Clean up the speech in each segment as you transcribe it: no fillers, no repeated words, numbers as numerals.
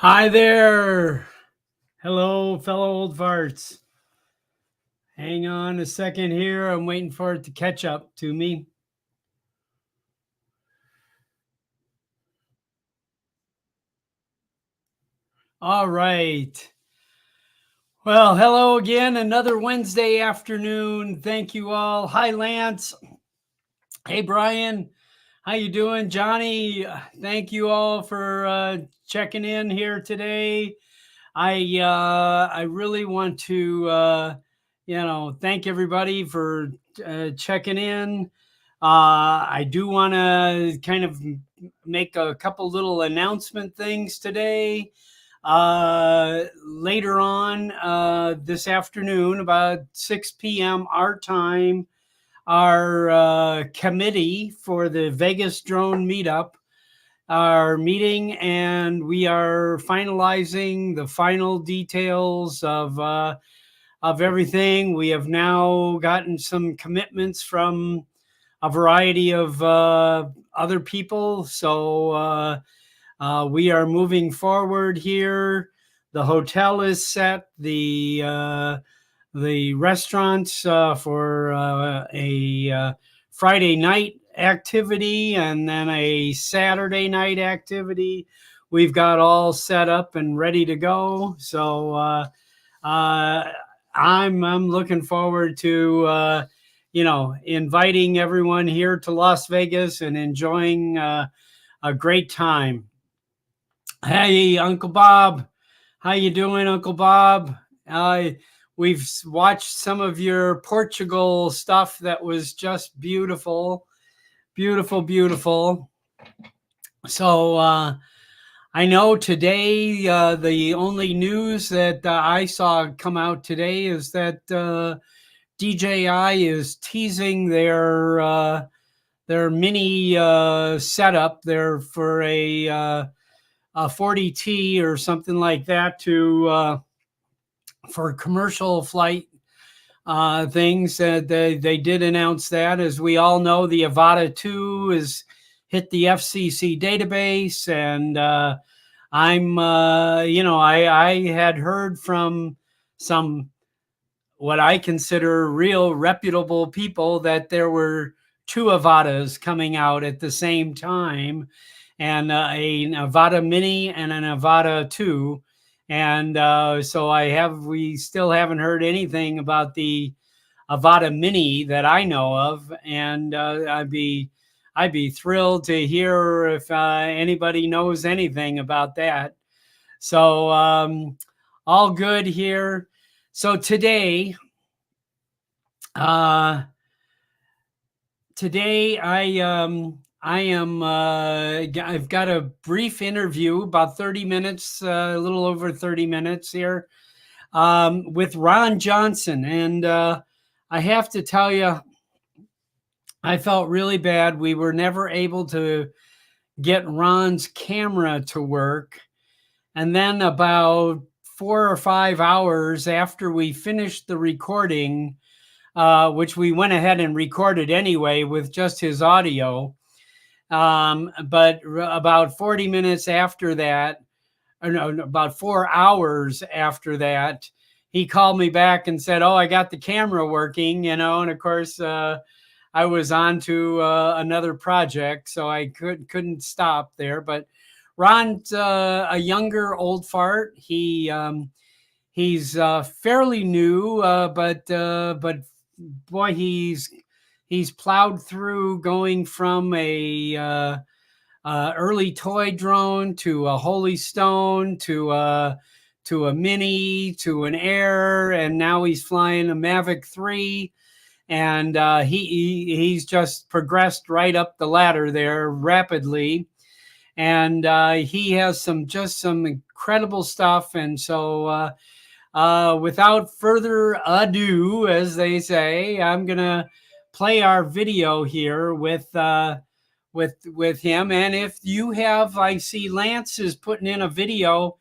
Hi there. Hello, fellow old farts. Hang on a second here. I'm waiting for it to catch up to me. All right. Well, hello again. Another Wednesday afternoon. Thank you all. Hi, Lance. Hey, Brian. How you doing, Johnny? Thank you all for checking in here today. I really want to thank everybody for checking in. I do want to kind of make a couple little announcement things today. Later on this afternoon, about 6 p.m. our time, our committee for the Vegas drone meetup are meeting, and we are finalizing the final details of everything. We have now gotten some commitments from a variety of other people, so we are moving forward here. The hotel is set. The restaurants for a Friday night activity and then a Saturday night activity. We've got all set up and ready to go. So I'm looking forward to inviting everyone here to Las Vegas and enjoying a great time. Hey, Uncle Bob, how you doing, Uncle Bob? We've watched some of your Portugal stuff that was just beautiful, beautiful, beautiful. So I know today the only news that I saw come out today is that DJI is teasing their mini setup there for a 40T or something like that to for commercial flight things. They did announce that. As we all know, the Avata 2 has hit the FCC database, and I had heard from some what I consider real reputable people that there were two Avatas coming out at the same time, and an Avata Mini and an Avata 2. And so we still haven't heard anything about the Avata Mini that I know of, and I'd be thrilled to hear if anybody knows anything about that. So all good here. So today, I've got a brief interview, about 30 minutes, a little over 30 minutes here, with Ron Johnson. And I have to tell you, I felt really bad. We were never able to get Ron's camera to work. And then about 4 or 5 hours after we finished the recording, which we went ahead and recorded anyway with just his audio. But about 40 minutes after that, or no, about 4 hours after that, he called me back and said, "Oh, I got the camera working," and of course, I was on to another project, so I couldn't stop there. But Ron's a younger old fart. He's fairly new, but boy, he's plowed through going from a early toy drone to a Holy Stone to a Mini to an Air, and now he's flying a Mavic 3. And he's just progressed right up the ladder there rapidly, and he has some incredible stuff. And so without further ado, as they say, I'm gonna play our video here with him. And if you have, I see Lance is putting in a video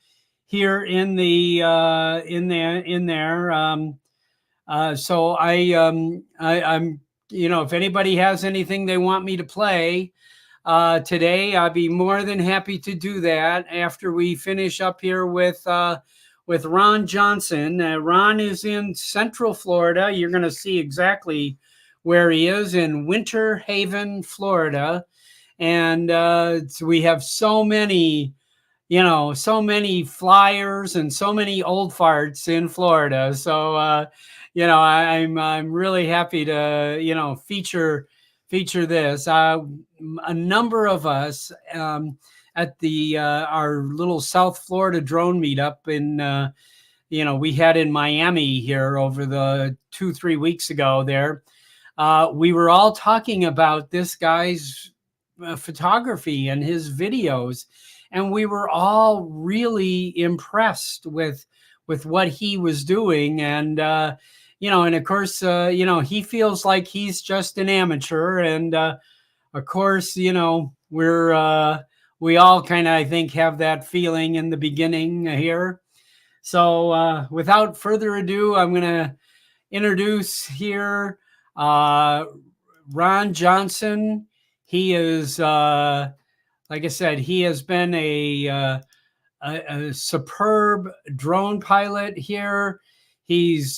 here in the in there. So I'm if anybody has anything they want me to play, today. I'd be more than happy to do that after we finish up here with Ron Johnson. Ron is in Central Florida. You're going to see exactly where he is, in Winter Haven, Florida. And so we have so many, so many flyers and so many old farts in Florida. So, I'm really happy to, feature this. A number of us at the our little South Florida drone meetup in, we had in Miami here over the 2-3 weeks ago there. We were all talking about this guy's photography and his videos, and we were all really impressed with what he was doing. And and of course, he feels like he's just an amateur, and of course, we all kind of, I think, have that feeling in the beginning here. So without further ado, I'm going to introduce here Ron Johnson. He is, like I said, he has been a superb drone pilot here. He's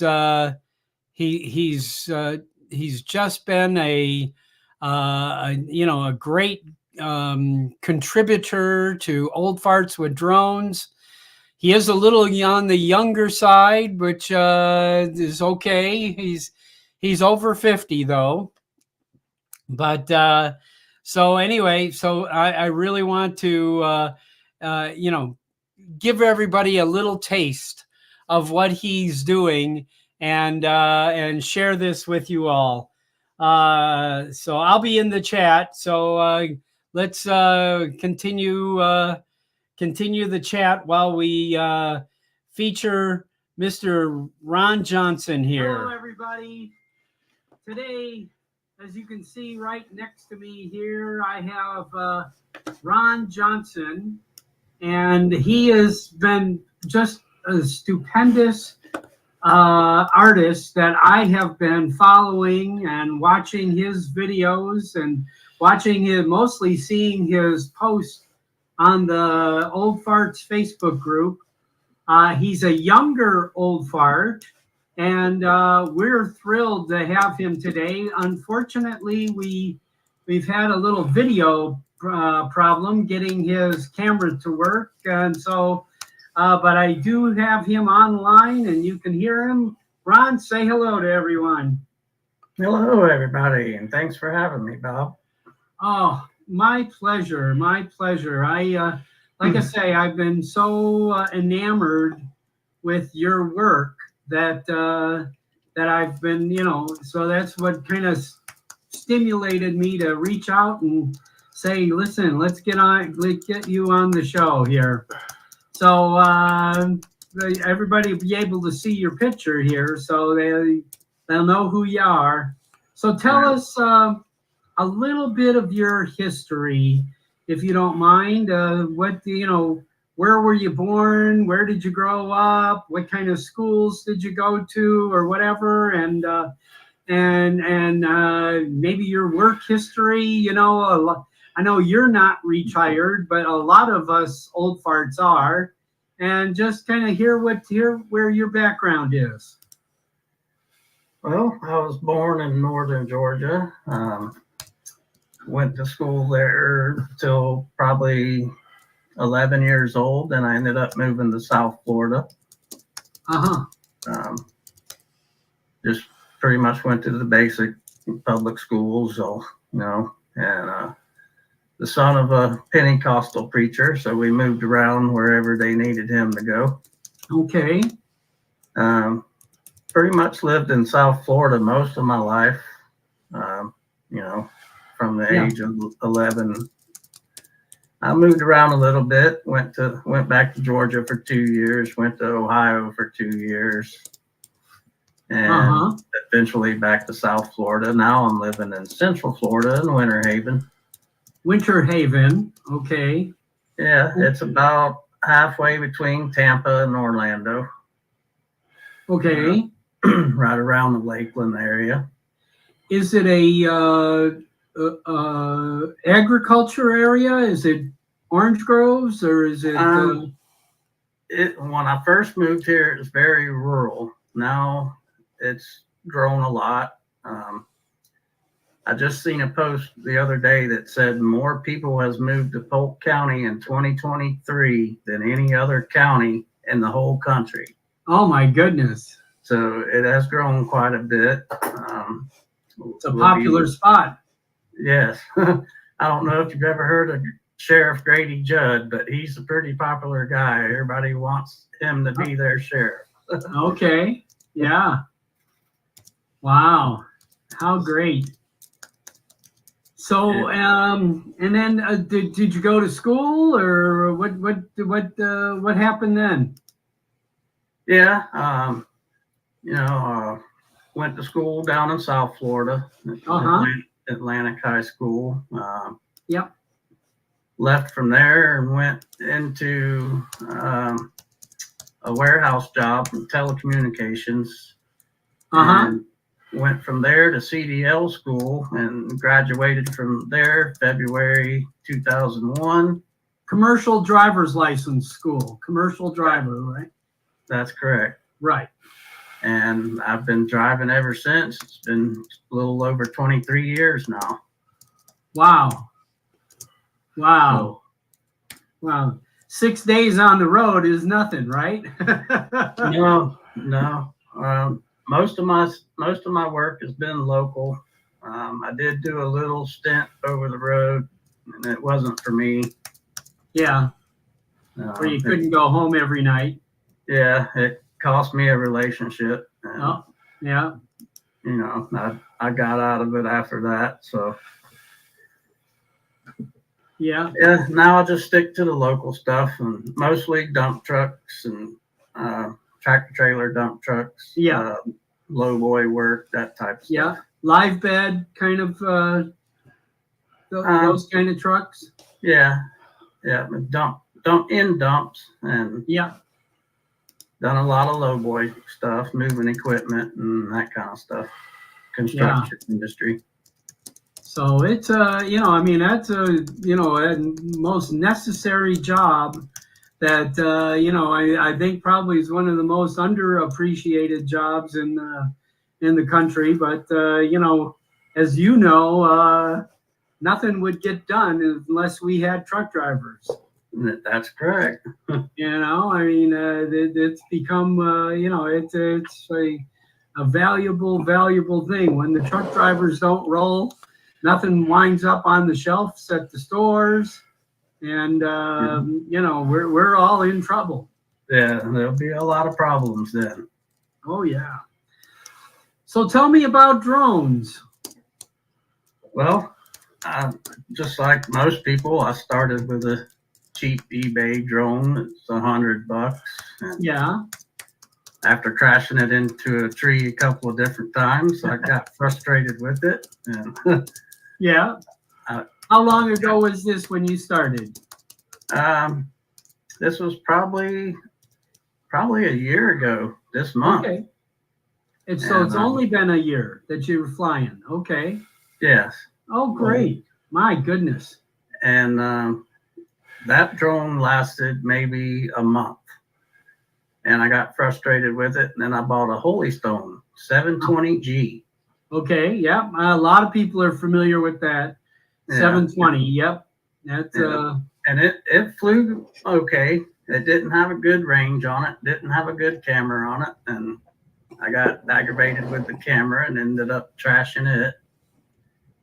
just been a great contributor to Old Farts with Drones. He is a little on the younger side, which is okay. He's over 50 though. But so anyway, so I really want to give everybody a little taste of what he's doing, and share this with you all. So I'll be in the chat. So let's continue the chat while we feature Mr. Ron Johnson here. Hello, everybody. Today, as you can see right next to me here, I have Ron Johnson, and he has been just a stupendous artist that I have been following and watching his videos, and mostly seeing his posts on the Old Farts Facebook group. He's a younger Old Fart, and we're thrilled to have him today. Unfortunately, we've had a little video problem getting his camera to work, and so but I do have him online, and you can hear him. Ron, say hello to everyone. Hello, everybody, and thanks for having me, Bob. Oh, my pleasure. My pleasure. Like I say, I've been so enamored with your work that I've been, so that's what kind of stimulated me to reach out and say, listen, let's get you on the show here. So everybody will be able to see your picture here, so they'll know who you are. So tell us a little bit of your history, if you don't mind. Where were you born? Where did you grow up? What kind of schools did you go to, or whatever? And maybe your work history. I know you're not retired, but a lot of us Old Farts are, and just kind of hear where your background is. Well, I was born in northern Georgia. Went to school there till probably 11 years old, and I ended up moving to South Florida. Just pretty much went to the basic public schools, so and the son of a Pentecostal preacher, so we moved around wherever they needed him to go. Okay. Pretty much lived in South Florida most of my life. From the age of 11. I moved around a little bit, went back to Georgia for 2 years, went to Ohio for 2 years, and eventually back to South Florida. Now I'm living in Central Florida in Winter Haven. Winter Haven, okay. Yeah, it's about halfway between Tampa and Orlando. Okay. Right around the Lakeland area. Is it a agriculture area? Is it orange groves or is it? When I first moved here, it was very rural. Now it's grown a lot. I just seen a post the other day that said more people has moved to Polk County in 2023 than any other county in the whole country. Oh my goodness. So it has grown quite a bit. It's a popular spot. Yes. I don't know if you've ever heard of Sheriff Grady Judd, but he's a pretty popular guy. Everybody wants him to be their sheriff. Okay. Yeah. Wow. How great. So, and then did you go to school or what happened then? Yeah. Went to school down in South Florida, Atlantic High School. Yep. Left from there and went into a warehouse job in telecommunications. And went from there to CDL school and graduated from there February 2001. Commercial driver's license school. Commercial driver, right? That's correct. Right. And I've been driving ever since. It's been a little over 23 years now. Wow. Wow. So, wow. 6 days on the road is nothing, right? No. Most of my work has been local. I did do a little stint over the road, and it wasn't for me. Yeah. Where you couldn't go home every night. Yeah, it cost me a relationship. And, yeah. I got out of it after that. So. Yeah. Yeah. Now I just stick to the local stuff and mostly dump trucks and tractor trailer dump trucks. Yeah. Low boy work, that type of stuff. Yeah. Live bed kind of those kind of trucks. Yeah. Yeah. Dump in dumps and done a lot of low boy stuff, moving equipment and that kind of stuff. Construction industry. So it's that's a most necessary job that I think probably is one of the most underappreciated jobs in the country. But as you know, nothing would get done unless we had truck drivers. That's correct. It's become it's a valuable thing. When the truck drivers don't roll, nothing winds up on the shelves at the stores. And, we're all in trouble. Yeah, there'll be a lot of problems then. Oh, yeah. So tell me about drones. Well, just like most people, I started with a cheap eBay drone. It's $100. Yeah. After crashing it into a tree a couple of different times, I got frustrated with it. And yeah. How long ago was this when you started? This was probably a year ago this month. Okay. It's only been a year that you were flying. Okay. Yes. Oh, great. My goodness. And that drone lasted maybe a month. And I got frustrated with it. And then I bought a Holy Stone 720G. Okay. Yep. A lot of people are familiar with that. 720. Yep. That's and it flew okay. It didn't have a good range on it. Didn't have a good camera on it, and I got aggravated with the camera and ended up trashing it.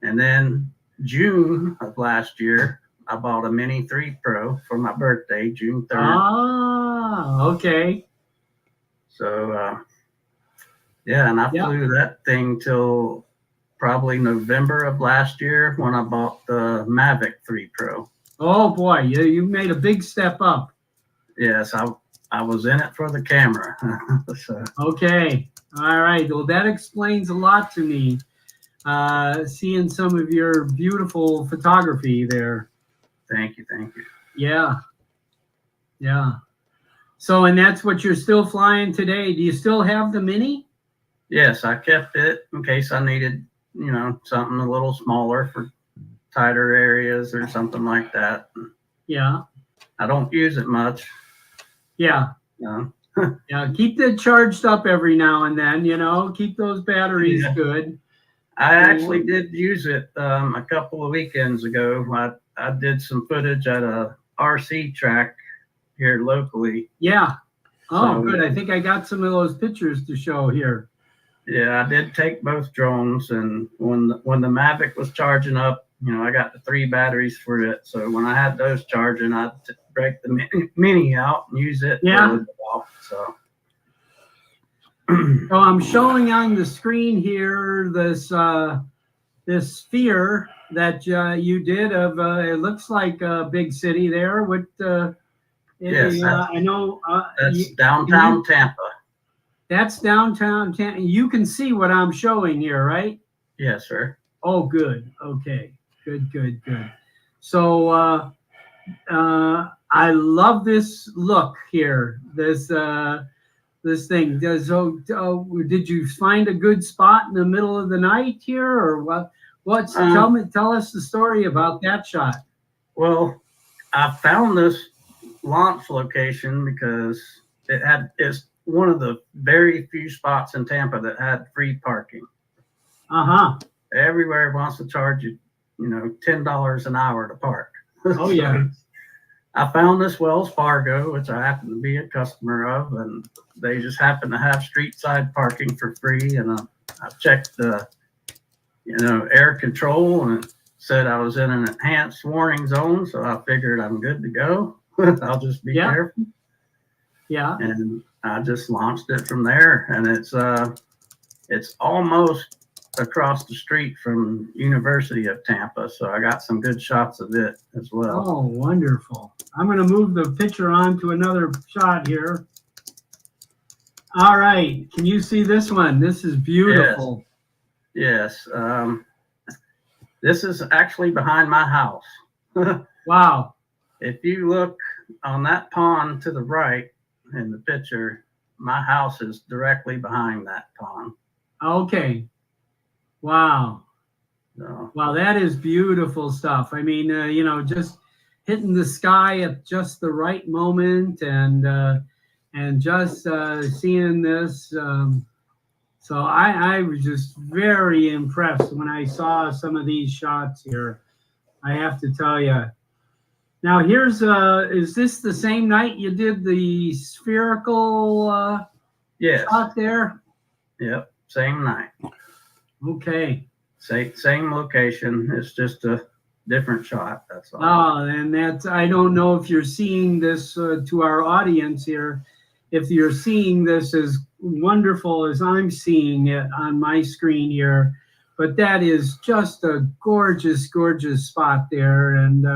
And then June of last year, I bought a Mini 3 Pro for my birthday, June 3rd. Ah, okay. So and I flew that thing till probably November of last year when I bought the Mavic 3 Pro. Oh boy, you made a big step up. Yes, I was in it for the camera. So. Okay, all right. Well, that explains a lot to me. Seeing some of your beautiful photography there. Thank you. Yeah. So, and that's what you're still flying today. Do you still have the Mini? Yes, I kept it in case I needed, something a little smaller for tighter areas or something like that. Yeah. I don't use it much. Yeah. No. Yeah. Keep it charged up every now and then, you know, keep those batteries good. I actually did use it a couple of weekends ago. I did some footage at a RC track here locally. Yeah. Oh, So, good. I think I got some of those pictures to show here. Yeah, I did take both drones, and when the Mavic was charging up, you know, I got the 3 batteries for it. So when I had those charging, I'd break the mini out and use it. Yeah. So. So I'm showing on the screen here this this sphere that you did of it looks like a big city there. What? Yes, I know. that's downtown Tampa. That's downtown Tampa. You can see what I'm showing here, right? Yes, sir. Oh, good. Okay. Good, good, good. So I love this look here. This thing. Did you find a good spot in the middle of the night here, or what? Tell us the story about that shot. Well, I found this launch location because it's one of the very few spots in Tampa that had free parking. Everywhere wants to charge you, you know, $10 an hour to park. Oh, so yeah. I found this Wells Fargo, which I happen to be a customer of, and they just happen to have street side parking for free. And I checked the, you know, air control, and it said I was in an enhanced warning zone. So I figured I'm good to go. I'll just be careful. Yeah. And I just launched it from there, and it's almost across the street from University of Tampa, so I got some good shots of it as well. Oh, wonderful. I'm going to move the picture on to another shot here. All right. Can you see this one? This is beautiful. Yes. This is actually behind my house. Wow. If you look on that pond to the right in the picture, my house is directly behind that pond. Okay. Wow. So, wow, that is beautiful stuff. I mean, you know, just hitting the sky at just the right moment, and just seeing this. So I was just very impressed when I saw some of these shots here. I have to tell you. Now here's is this the same night you did the spherical shot there? Yep, same night. Okay. Same location. It's just a different shot. That's all. Oh, and that's, I don't know if you're seeing this to our audience here, if you're seeing this as wonderful as I'm seeing it on my screen here, but that is just a gorgeous, gorgeous spot there. And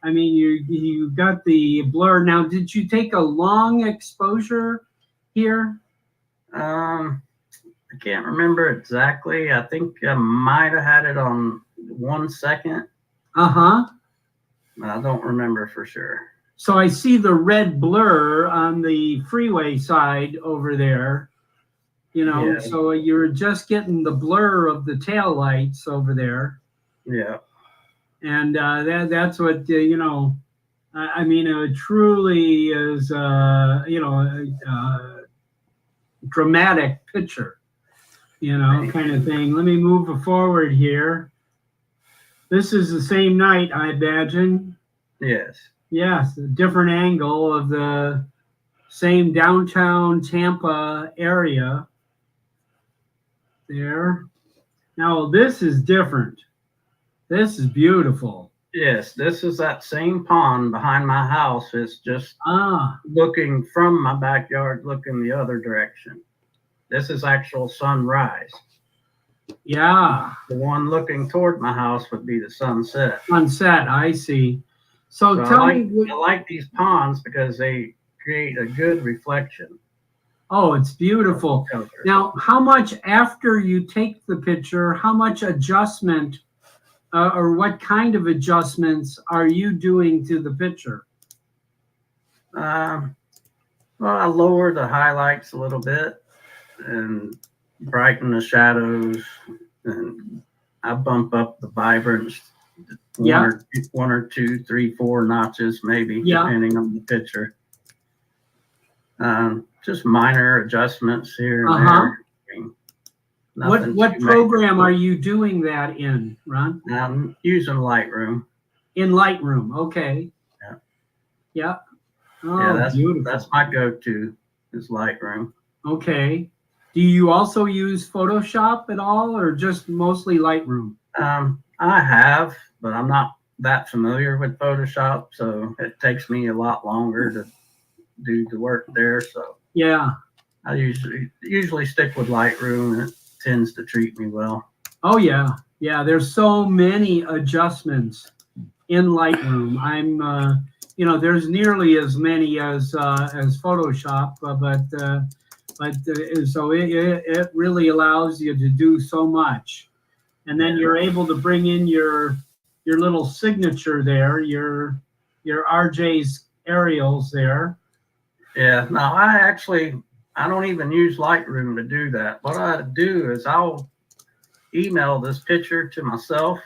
I mean, you got the blur. Now, did you take a long exposure here? I can't remember exactly. I think I might have had it on 1 second. I don't remember for sure. So I see the red blur on the freeway side over there. You know, yeah. So you're just getting the blur of the tail lights over there. Yeah. And that's what, you know, I mean, it truly is, you know, a dramatic picture. You know, kind of thing. Let me move forward here. This is the same night, I imagine. Yes. Yes, a different angle of the same downtown Tampa area. There. Now, this is different. This is beautiful. Yes, this is that same pond behind my house. It's just looking from my backyard, looking the other direction. This is actual sunrise. Yeah. The one looking toward my house would be the sunset. Sunset, I see. So tell me. I like these ponds because they create a good reflection. Oh, it's beautiful. Now, how much after you take the picture, how much adjustment or what kind of adjustments are you doing to the picture? Well, I lower the highlights a little bit and brighten the shadows, and I bump up the vibrance Yeah. one or two, three, four notches, maybe, Yeah. depending on the picture. Just minor adjustments here and Uh-huh. there. I mean, nothing What too program major. are you doing that in, Ron? I'm using Lightroom. In Lightroom. Okay. Yeah. Yeah. Yeah, Oh, beautiful. that's my go-to is Lightroom. Okay. Do you also use Photoshop at all, or just mostly Lightroom? I have, but I'm not that familiar with Photoshop, so it takes me a lot longer to do the work there. So Yeah. I usually stick with Lightroom, and it tends to treat me well. Oh yeah. Yeah. There's so many adjustments in Lightroom. There's nearly as many as Photoshop, so it really allows you to do so much, and then you're able to bring in your little signature there, your RJ's aerials there. Yeah. No, I don't even use Lightroom to do that. What I do is I'll email this picture to myself,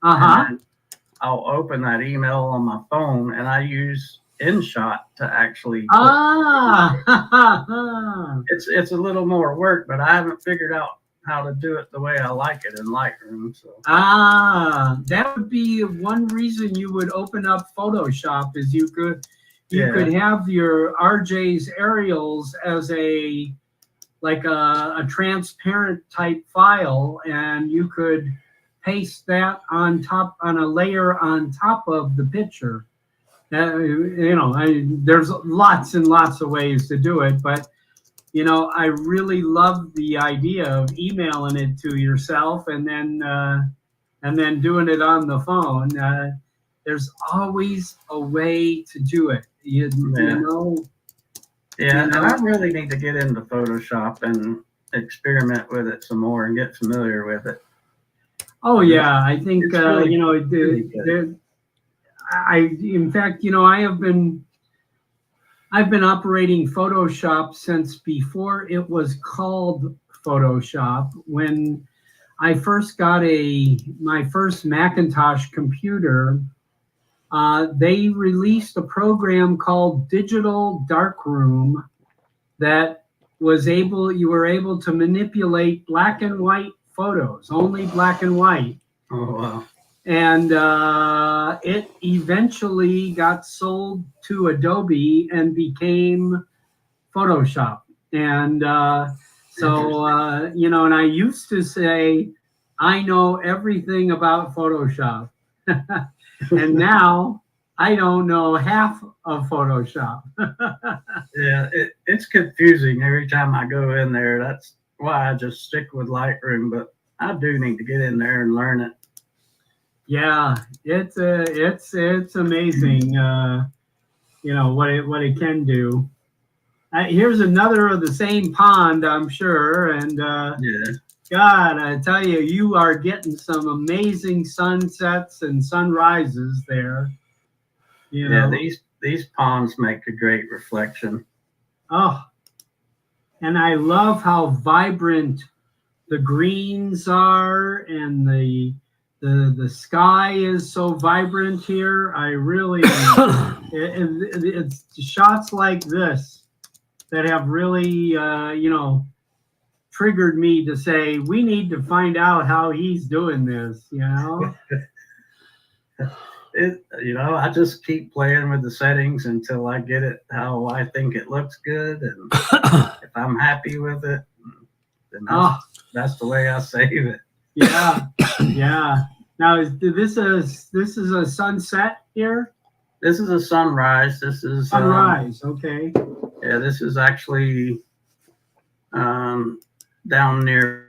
and then I'll open that email on my phone, and I use InShot to actually. It's a little more work, but I haven't figured out how to do it the way I like it in Lightroom. So. That would be one reason you would open up Photoshop, is you could have your RJ's aerials as a transparent type file, and you could paste that on a layer on top of the picture. There's lots and lots of ways to do it, but I really love the idea of emailing it to yourself and then doing it on the phone. There's always a way to do it. Yeah, and I really need to get into Photoshop and experiment with it some more and get familiar with it. Oh yeah, I think really, in fact, I've been operating Photoshop since before it was called Photoshop. When I first got my first Macintosh computer, they released a program called Digital Darkroom that you were able to manipulate black and white photos, only black and white. Oh wow. And it eventually got sold to Adobe and became Photoshop. And and I used to say, I know everything about Photoshop. And now I don't know half of Photoshop. Yeah, it's confusing every time I go in there. That's why I just stick with Lightroom, but I do need to get in there and learn it. Yeah, it's amazing, what it can do. Here's another of the same pond, I'm sure, and God, I tell you, you are getting some amazing sunsets and sunrises there. Yeah, these ponds make a great reflection. Oh, and I love how vibrant the greens are, and the sky is so vibrant here. I really, it's shots like this that have really, triggered me to say, we need to find out how he's doing this, I just keep playing with the settings until I get it how I think it looks good, and if I'm happy with it, then that's the way I save it. Yeah, yeah. Now, this is a sunset here? This is a sunrise. This is sunrise. Okay. Yeah, this is actually down near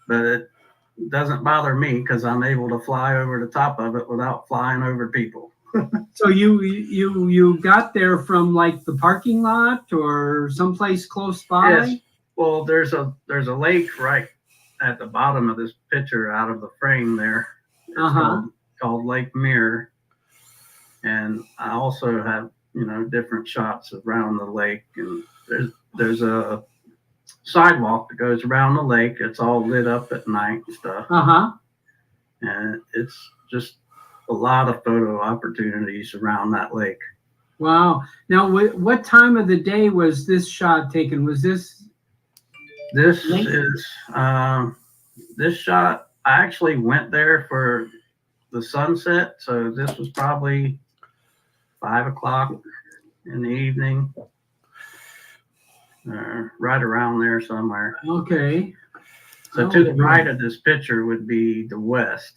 but it doesn't bother me because I'm able to fly over the top of it without flying over people. So you got there from like the parking lot or someplace close by? Yes. Well, there's a lake right at the bottom of this picture out of the frame there. It's called Lake Mirror. And I also have, different shots around the lake, and there's a sidewalk that goes around the lake. It's all lit up at night and stuff. And it's just a lot of photo opportunities around that lake. Wow. Now, what time of the day was this shot taken? Was this late? Is this shot? I actually went there for the sunset, so this was probably 5 o'clock in the evening, right around there somewhere. Okay. So to the right of this picture would be the west.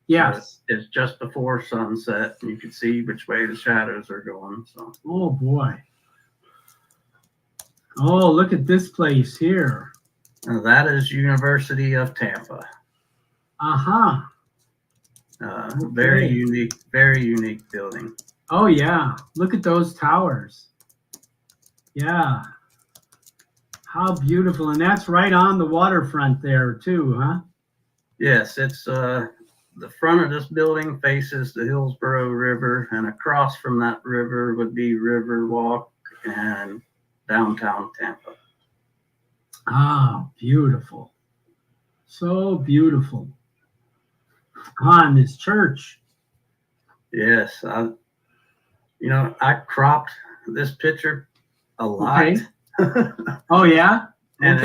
Yes. So it's just before sunset, and you can see which way the shadows are going. So. Oh boy. Oh, look at this place here. And that is University of Tampa. Very unique building. Oh yeah, look at those towers. Yeah. How beautiful. And that's right on the waterfront there too, huh? Yes, it's the front of this building faces the Hillsborough River, and across from that river would be Riverwalk and downtown Tampa. Ah, beautiful. So beautiful. And this church. Yes, I cropped this picture a lot. Okay. Oh yeah? And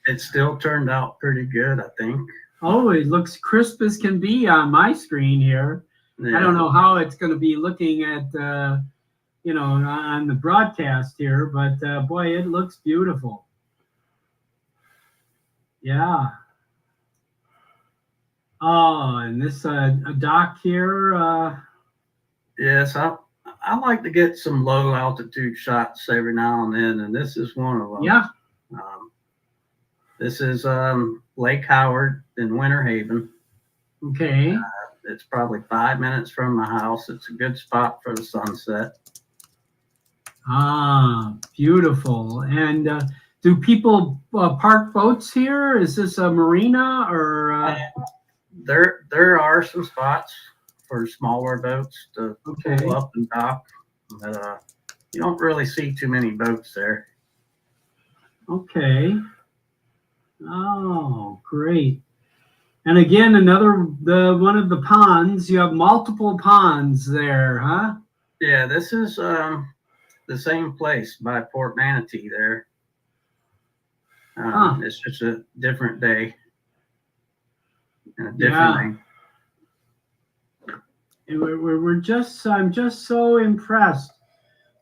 it still turned out pretty good, I think. Oh, it looks crisp as can be on my screen here. Yeah. I don't know how it's going to be looking at, on the broadcast here, but boy, it looks beautiful. Yeah. Oh, and this a dock here. Yes, I like to get some low altitude shots every now and then, and this is one of them. Yeah. This is Lake Howard in Winter Haven. Okay. It's probably 5 minutes from my house. It's a good spot for the sunset. Ah, beautiful. And do people park boats here? Is this a marina or? There are some spots for smaller boats to pull up and dock, but you don't really see too many boats there. Okay. Oh, great. And again, one of the ponds. You have multiple ponds there, huh? Yeah, this is the same place by Port Manatee there. It's just a different day and a different name. I'm just so impressed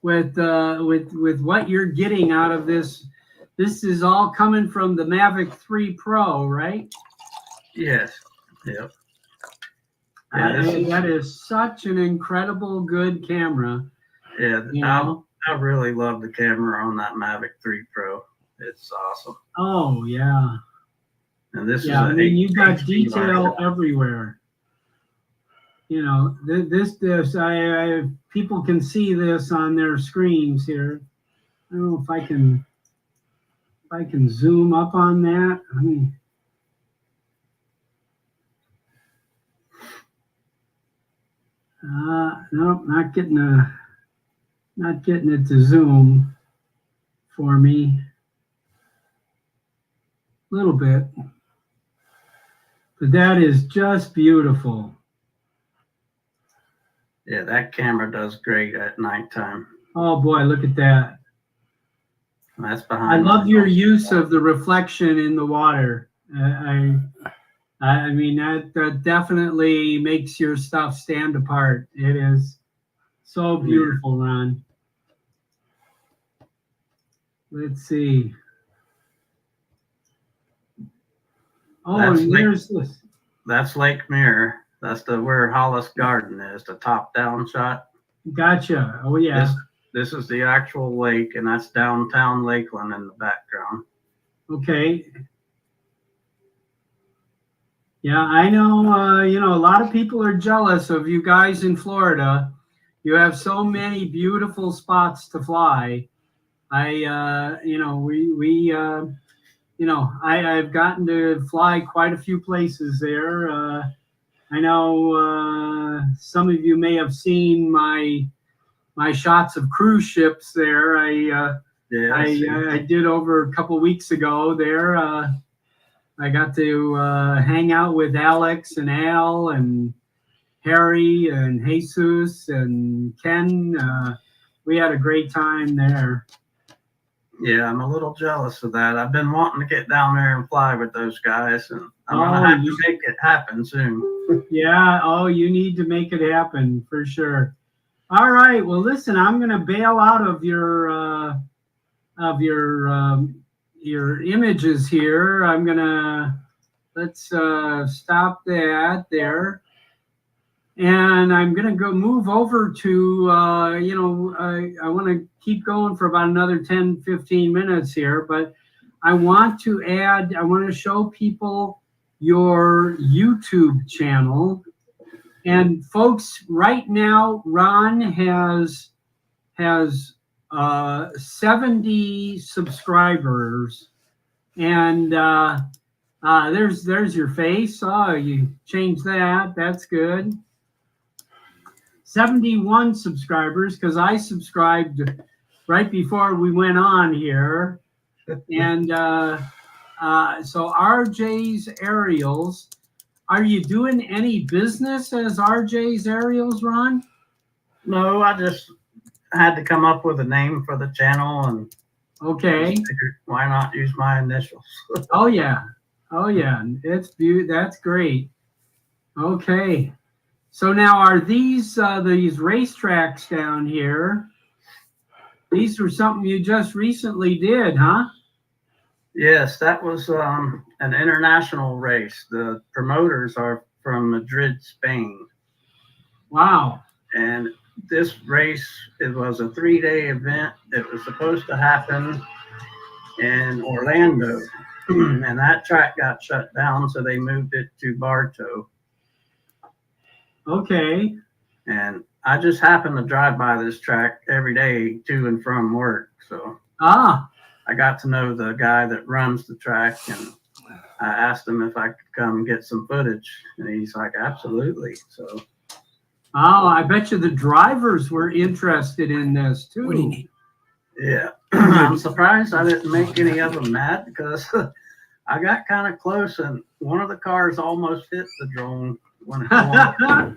with what you're getting out of this. This is all coming from the Mavic 3 Pro, right? Yes. Yep. That is such an incredible good camera. Yeah, I really love the camera on that Mavic 3 Pro. It's awesome. Oh yeah. And this is you've got detail everywhere. This people can see this on their screens here. I don't know if I can zoom up on that. No, not getting it to zoom for me. A little bit. But that is just beautiful. Yeah, that camera does great at nighttime. Oh boy, look at that. That's behind. I love your use of the reflection in the water. I mean, that definitely makes your stuff stand apart. It is so beautiful, Ron. Let's see. Oh, and there's this. That's Lake Mirror. That's where Hollis Garden is, the top-down shot. Gotcha. Oh, yeah. This is the actual lake, and that's downtown Lakeland in the background. Okay. Yeah, I know. A lot of people are jealous of you guys in Florida. You have so many beautiful spots to fly. I've gotten to fly quite a few places there. I know some of you may have seen my shots of cruise ships there. I did over a couple weeks ago there. I got to hang out with Alex and Al and Harry and Jesus and Ken. We had a great time there. Yeah, I'm a little jealous of that. I've been wanting to get down there and fly with those guys, and I'm gonna have to make it happen soon. Yeah, you need to make it happen for sure. All right, well, listen, I'm gonna bail out of your your images here. Let's stop that there. And I'm going to go move over to, I want to keep going for about another 10, 15 minutes here, but I want to show people your YouTube channel. And folks, right now, Ron has 70 subscribers. And there's your face. Oh, you changed that. That's good. 71 subscribers, because I subscribed right before we went on here. And so RJ's Aerials. Are you doing any business as RJ's Aerials, Ron? No, I just had to come up with a name for the channel, and okay, figured, why not use my initials? Oh yeah, that's great. Okay. So now, are these racetracks down here? These were something you just recently did, huh? Yes, that was an international race. The promoters are from Madrid, Spain. Wow. And this race, it was a 3-day event. It was supposed to happen in Orlando, and that track got shut down, so they moved it to Bartow. Okay. And I just happen to drive by this track every day to and from work. So I got to know the guy that runs the track, and I asked him if I could come get some footage, and he's like, absolutely. So I bet you the drivers were interested in this too. What do you need? Yeah. I'm surprised I didn't make any of them mad, because I got kind of close, and one of the cars almost hit the drone when it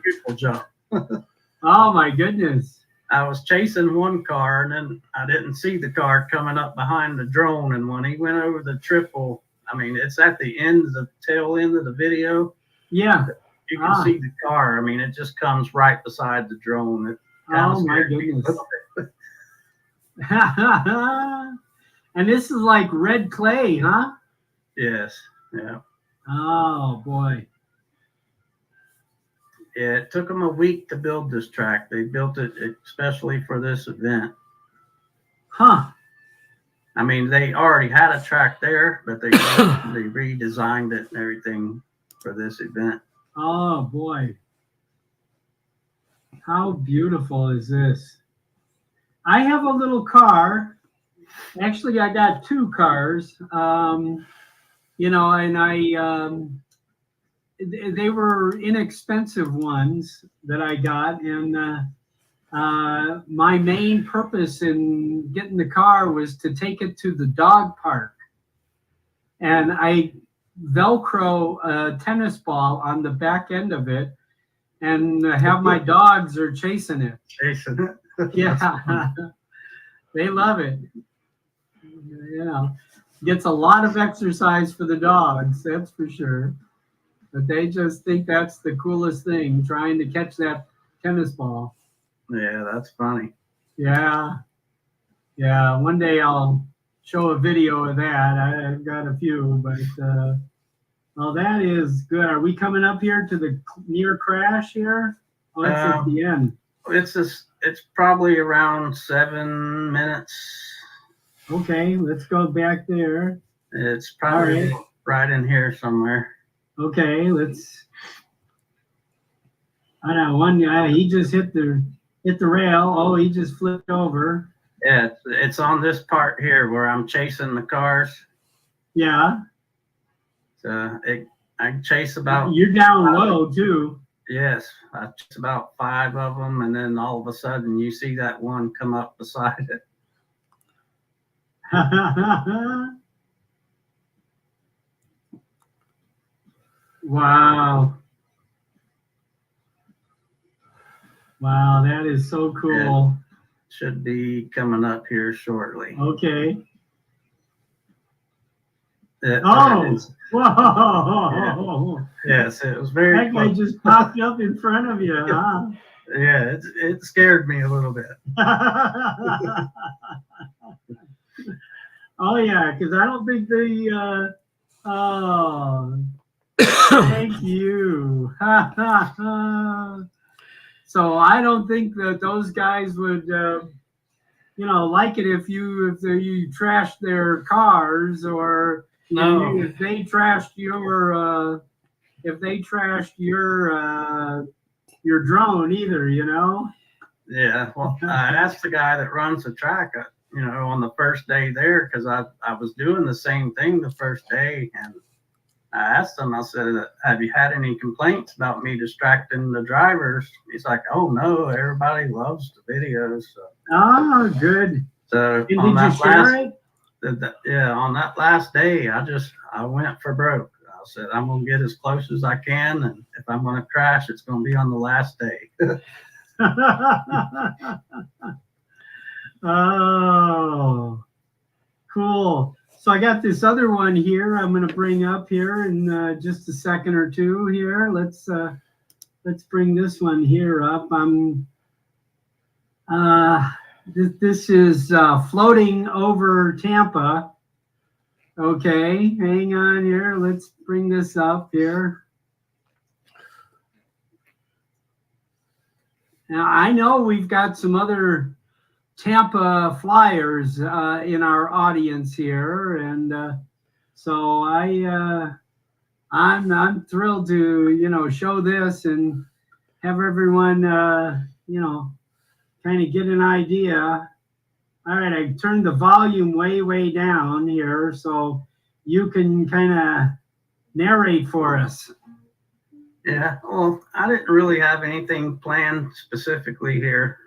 people jump. Oh my goodness. I was chasing one car, and then I didn't see the car coming up behind the drone, and when he went over the triple, I mean, it's at the end, the tail end of the video. Yeah. You can see the car. I mean, it just comes right beside the drone. It oh my goodness. And this is like red clay, huh? Yes. Yeah. Oh boy. Yeah, it took them a week to build this track. They built it especially for this event. Huh. I mean, they already had a track there, but they redesigned it and everything for this event. Oh boy. How beautiful is this? I have a little car. Actually, I got two cars. And they were inexpensive ones that I got, and my main purpose in getting the car was to take it to the dog park, and I Velcro a tennis ball on the back end of it, and have my dogs are chasing it. Chasing it. Yeah. They love it. Gets a lot of exercise for the dogs, that's for sure. But they just think that's the coolest thing, trying to catch that tennis ball. Yeah, that's funny. Yeah. Yeah, one day I'll show a video of that. I've got a few, but well, that is good. Are we coming up here to the near crash here? Oh, that's at the end. It's probably around 7 minutes. Okay, let's go back there. It's probably right in here somewhere. Okay, let's. I know one guy. He just hit the rail. Oh, he just flipped over. Yeah, it's on this part here where I'm chasing the cars. Yeah. So I chase about. You're down low too. Yes, I chase about 5 of them, and then all of a sudden you see that one come up beside it. Wow. Wow, that is so cool. Yeah. Should be coming up here shortly. Okay. Whoa! Yeah. Yes, it was very. That guy just popped up in front of you, huh? Yeah, it scared me a little bit. Oh yeah, because I don't think they. Oh, thank you. So I don't think that those guys would, like it if you trashed their cars, or No. if they trashed your drone either, Yeah, well, I asked the guy that runs the track, on the first day there, because I was doing the same thing the first day, and I asked him, I said, have you had any complaints about me distracting the drivers? He's like, oh no, everybody loves the videos. So. Oh, good. So and did you share it? On that last day, I went for broke. I said, I'm going to get as close as I can, and if I'm going to crash, it's going to be on the last day. Oh, cool. So I got this other one here I'm going to bring up here in just a second or two here. Let's bring this one here up. This is floating over Tampa. Okay, hang on here. Let's bring this up here. Now, I know we've got some other Tampa Flyers in our audience here, and so I'm thrilled to show this and have everyone kind of get an idea. All right, I turned the volume way down here so you can kind of narrate for us. Yeah, well, I didn't really have anything planned specifically here.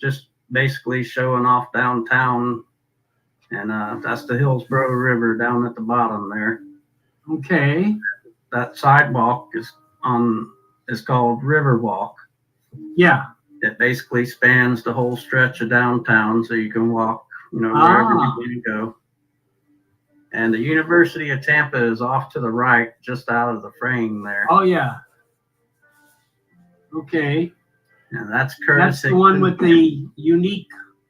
Just basically showing off downtown, and that's the Hillsborough River down at the bottom there. Okay. That sidewalk is called Riverwalk. Yeah. It basically spans the whole stretch of downtown, so you can walk, wherever you need to go. And the University of Tampa is off to the right, just out of the frame there. Oh yeah. Okay. And that's Curtis. That's the one with the unique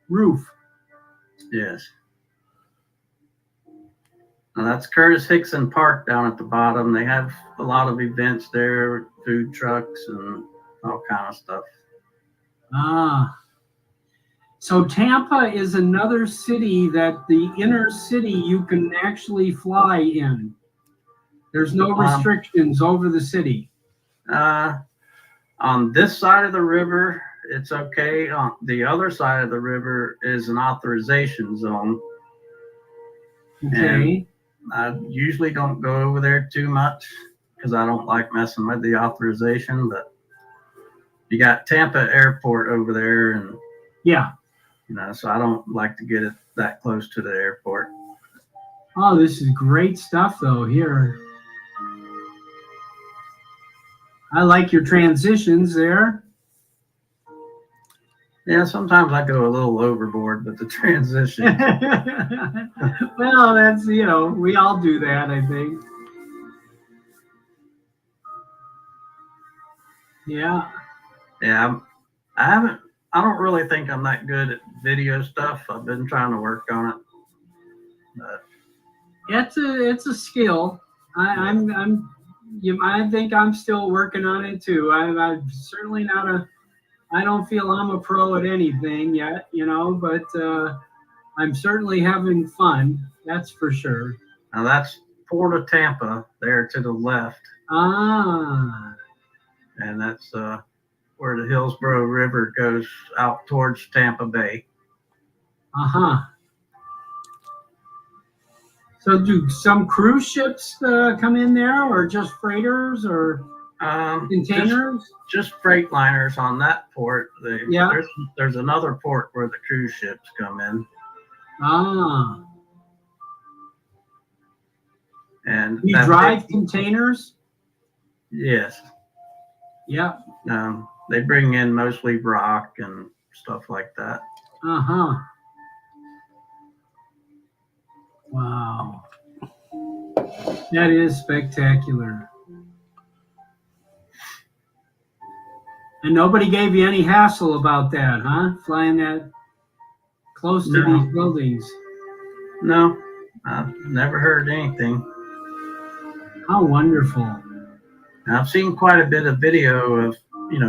roof. Yes. Now that's Curtis Hickson Park down at the bottom. They have a lot of events there, food trucks and all kind of stuff. So Tampa is another city that the inner city you can actually fly in. There's no restrictions over the city. On this side of the river, it's okay. On the other side of the river is an authorization zone. Okay. And I usually don't go over there too much because I don't like messing with the authorization, but you got Tampa Airport over there, and yeah, so I don't like to get it that close to the airport. Oh, this is great stuff though here. I like your transitions there. Yeah, sometimes I go a little overboard with the transition. Well, that's, we all do that, I think. Yeah. Yeah, I don't really think I'm that good at video stuff. I've been trying to work on it. But it's a skill. I think I'm still working on it too. I'm certainly not I don't feel I'm a pro at anything yet, but I'm certainly having fun. That's for sure. Now that's Port of Tampa there to the left. Ah. And that's where the Hillsborough River goes out towards Tampa Bay. Uh-huh. So do some cruise ships come in there, or just freighters, or containers? Just freight liners on that port. Yeah. There's another port where the cruise ships come in. Ah. And You drive containers? Yes. Yeah. They bring in mostly rock and stuff like that. Uh-huh. Wow. That is spectacular. And nobody gave you any hassle about that, huh? Flying that close to these buildings. No, I've never heard anything. How wonderful. I've seen quite a bit of video of,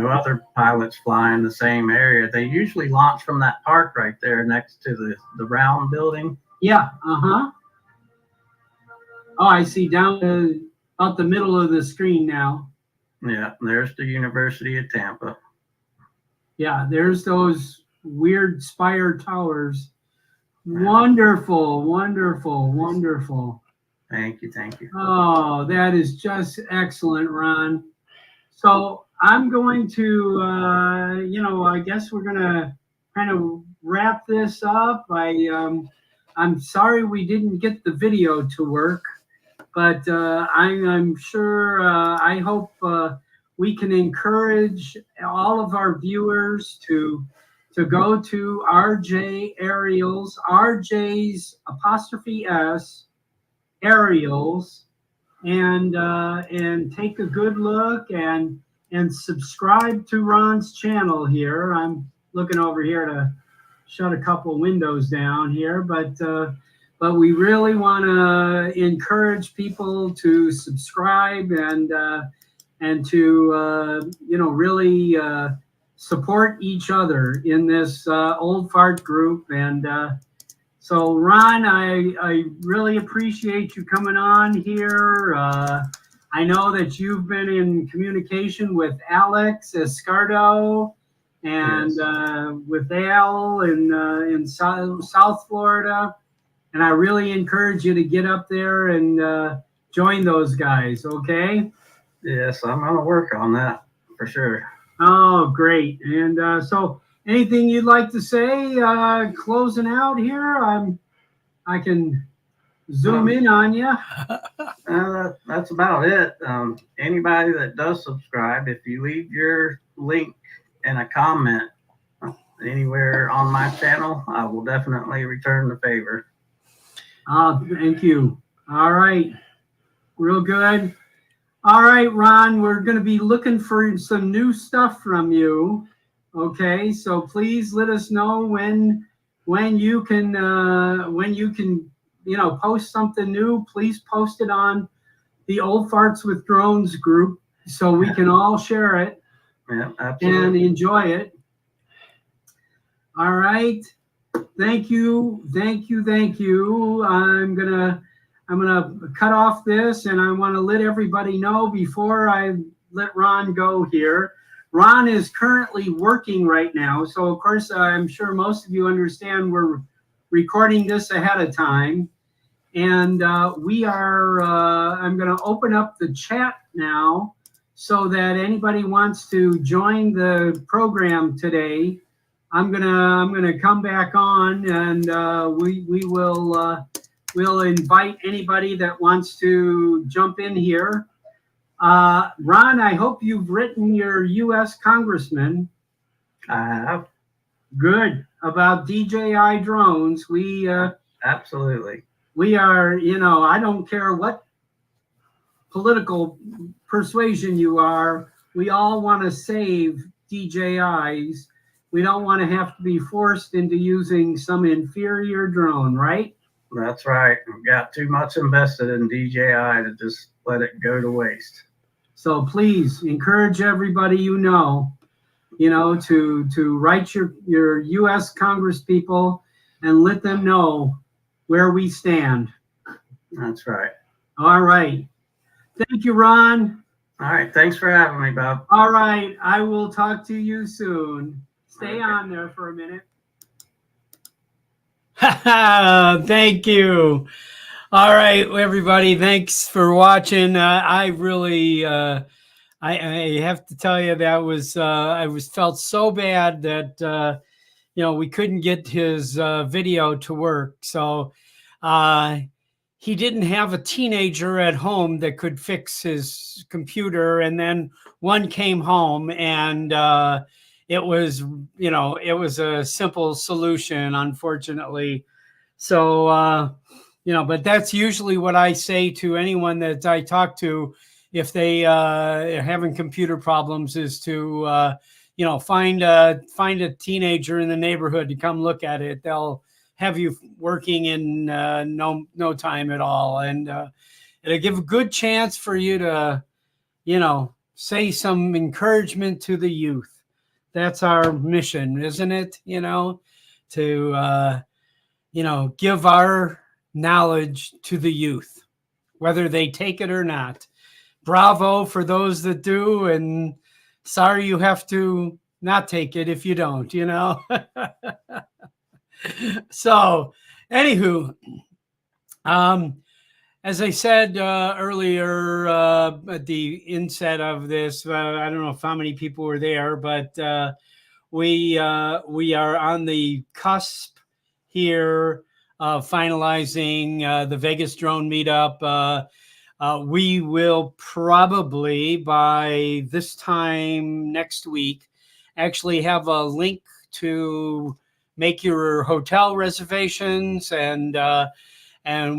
other pilots flying the same area. They usually launch from that park right there next to the round building. Yeah, uh-huh. Oh, I see down about the middle of the screen now. Yeah, there's the University of Tampa. Yeah, there's those weird spire towers. Wonderful, wonderful, wonderful. Thank you, thank you. Oh, that is just excellent, Ron. So I'm going to, I guess we're going to kind of wrap this up. I'm sorry we didn't get the video to work, but I'm sure, I hope we can encourage all of our viewers to go to RJ Aerials, RJ's apostrophe S, Aerials, and take a good look and subscribe to Ron's channel here. I'm looking over here to shut a couple windows down here, but we really want to encourage people to subscribe and to really support each other in this Old Fart group. And so Ron, I really appreciate you coming on here. I know that you've been in communication with Alex Escardo and yes, with Al in South Florida. And I really encourage you to get up there and join those guys, okay? Yes, I'm going to work on that for sure. Oh, great. And so anything you'd like to say closing out here? I can zoom in on you. That's about it. Anybody that does subscribe, if you leave your link and a comment anywhere on my channel, I will definitely return the favor. Thank you. All right. Real good. All right, Ron, we're going to be looking for some new stuff from you. Okay, so please let us know when you can post something new. Please post it on the Old Farts with Drones group so we can all share it. Yeah, absolutely. And enjoy it. All right. Thank you. Thank you. Thank you. I'm gonna cut off this, and I want to let everybody know before I let Ron go here. Ron is currently working right now, so of course I'm sure most of you understand we're recording this ahead of time, and we are. I'm going to open up the chat now, so that anybody wants to join the program today. I'm gonna come back on, and we will. We'll invite anybody that wants to jump in here. Ron, I hope you've written your U.S. congressman. I have. Good. About DJI drones. Absolutely. We are, I don't care what political persuasion you are, we all want to save DJIs. We don't want to have to be forced into using some inferior drone, right? That's right. We've got too much invested in DJI to just let it go to waste. So please encourage everybody to write your U.S. Congress people and let them know where we stand. That's right. All right. Thank you, Ron. All right. Thanks for having me, Bob. All right. I will talk to you soon. Stay Okay. on there for a minute. Thank you. All right, everybody. Thanks for watching. I really, I have to tell you that I was felt so bad that we couldn't get his video to work. So he didn't have a teenager at home that could fix his computer, and then one came home, and it was it was a simple solution, unfortunately. So but that's usually what I say to anyone that I talk to if they are having computer problems, is to find a teenager in the neighborhood to come look at it. They'll have you working in no time at all, and it'll give a good chance for you to say some encouragement to the youth. That's our mission, isn't it? To give our knowledge to the youth, whether they take it or not. Bravo for those that do, and sorry you have to not take it if you don't. So, anywho, as I said earlier at the inset of this, I don't know how many people were there, but we are on the cusp here of finalizing the Vegas drone meetup. We will probably by this time next week actually have a link to make your hotel reservations, and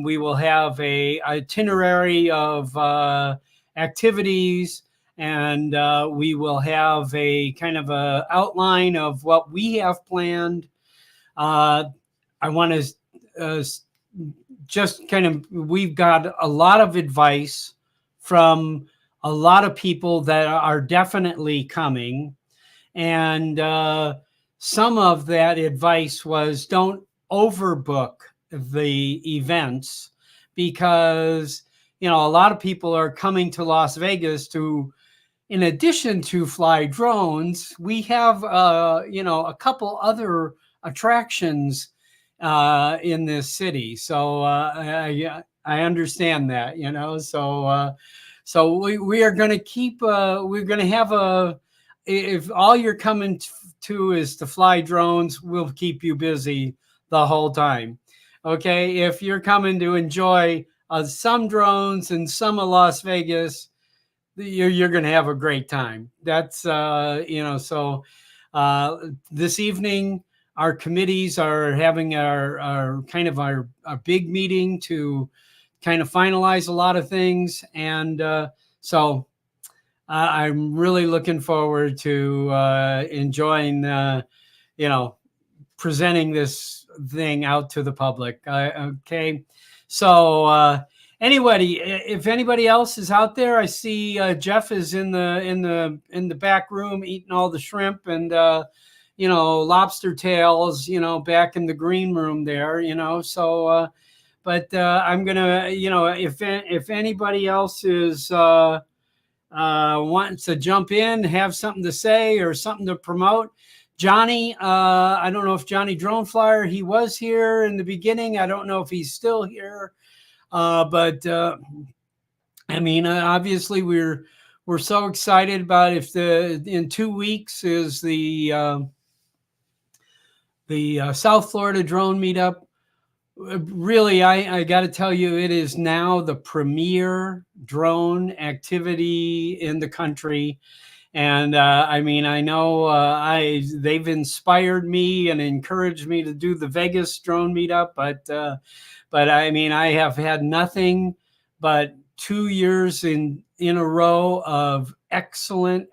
we will have a itinerary of activities, and we will have a kind of a outline of what we have planned. I want to just kind of, we've got a lot of advice from a lot of people that are definitely coming, and some of that advice was don't overbook the events, because a lot of people are coming to Las Vegas to, in addition to fly drones, we have a couple other attractions in this city. So I understand that, so we are going to keep we're going to have if all you're coming to is to fly drones, we'll keep you busy the whole time. Okay, if you're coming to enjoy some drones and some of Las Vegas, you're going to have a great time. That's so this evening our committees are having our kind of our big meeting to kind of finalize a lot of things, and so I'm really looking forward to enjoying presenting this thing out to the public. Okay, so if anybody else is out there, I see Jeff is in the back room eating all the shrimp and lobster tails, back in the green room there, so but I'm gonna, if anybody else is wants to jump in, have something to say or something to promote. Johnny, I don't know if Johnny Drone Flyer, he was here in the beginning. I don't know if he's still here. But I mean, obviously we're so excited about in 2 weeks is the South Florida drone meetup. Really, I got to tell you, it is now the premier drone activity in the country. And I mean, I know they've inspired me and encouraged me to do the Vegas drone meetup, but I mean, I have had nothing but 2 years in a row of excellent,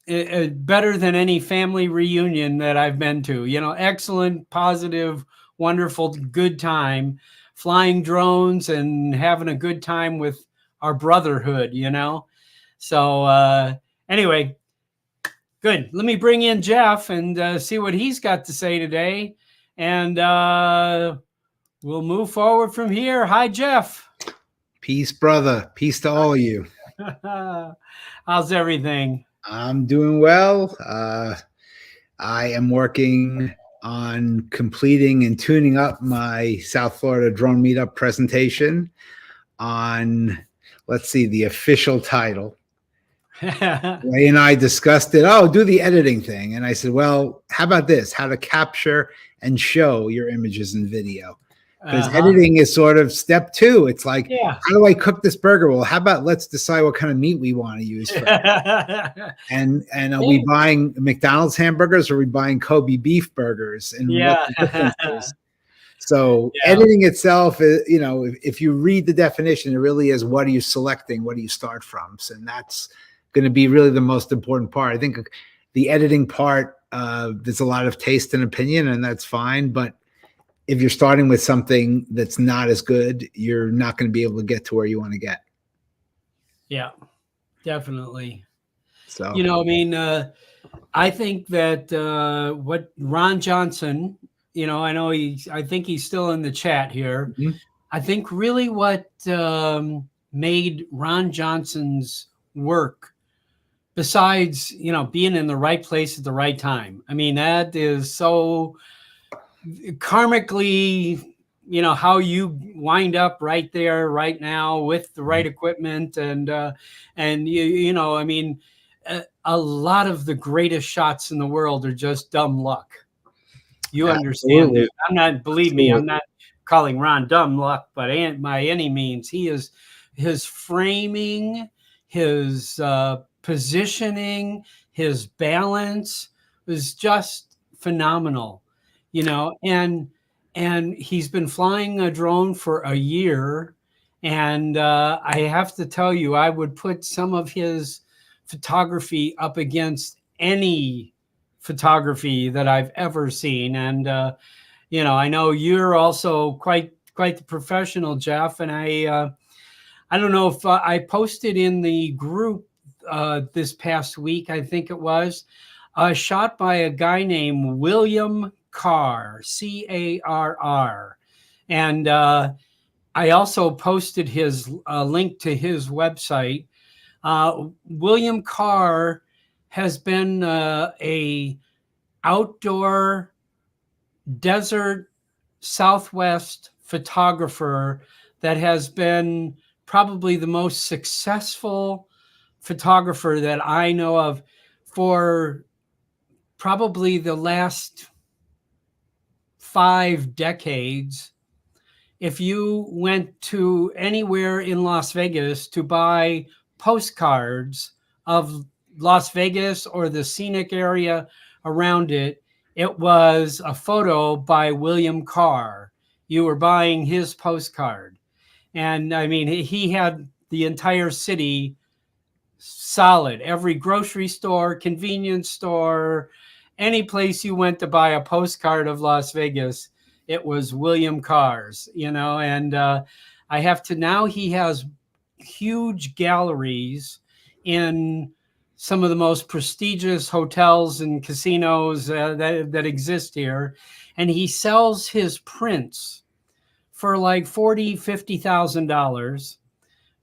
better than any family reunion that I've been to. Excellent, positive, wonderful, good time, flying drones and having a good time with our brotherhood, So anyway, good. Let me bring in Jeff and see what he's got to say today. And we'll move forward from here. Hi, Jeff. Peace, brother. Peace to all of you. How's everything? I'm doing well. I am working on completing and tuning up my South Florida drone meetup presentation on, let's see, the official title. Ray and I discussed it. Oh, do the editing thing. And I said, well, how about this? How to capture and show your images and video. Because editing is sort of step 2. It's like, yeah. how do I cook this burger? Well, how about let's decide what kind of meat we want to use for it. And are we buying McDonald's hamburgers or are we buying Kobe beef burgers? And what the difference is? So editing itself, you know, if you read the definition, it really is what are you selecting? What do you start from? So, and that's going to be really the most important part. I think the editing part, there's a lot of taste and opinion, and that's fine. But if you're starting with something that's not as good, you're not going to be able to get to where you want to get. Yeah, definitely. So, you know, I mean, I think that what Ron Johnson, you know, I think he's still in the chat here. Mhm. I think really what made Ron Johnson's work, besides, you know, being in the right place at the right time. I mean, that is so karmically, you know, how you wind up right there, right now with the right equipment. And you know, I mean, a lot of the greatest shots in the world are just dumb luck. You understand that? I'm not, believe me, I'm not calling Ron dumb luck, but by any means, he is, his framing, his positioning, his balance was just phenomenal, you know, and he's been flying a drone for a year. And I have to tell you, I would put some of his photography up against any photography that I've ever seen. And, you know, I know you're also quite the professional, Jeff. And I don't know if I posted in the group this past week, I think it was, shot by a guy named William Carr, Carr. And I also posted his link to his website. William Carr has been a outdoor desert Southwest photographer that has been probably the most successful photographer that I know of for probably the last 5 decades. If you went to anywhere in Las Vegas to buy postcards of Las Vegas or the scenic area around it, it was a photo by William Carr. You were buying his postcard. And I mean, he had the entire city solid. Every grocery store, convenience store, any place you went to buy a postcard of Las Vegas, it was William Carr's, you know. And I have to, now he has huge galleries in some of the most prestigious hotels and casinos that exist here. And he sells his prints for like $40,000, $50,000,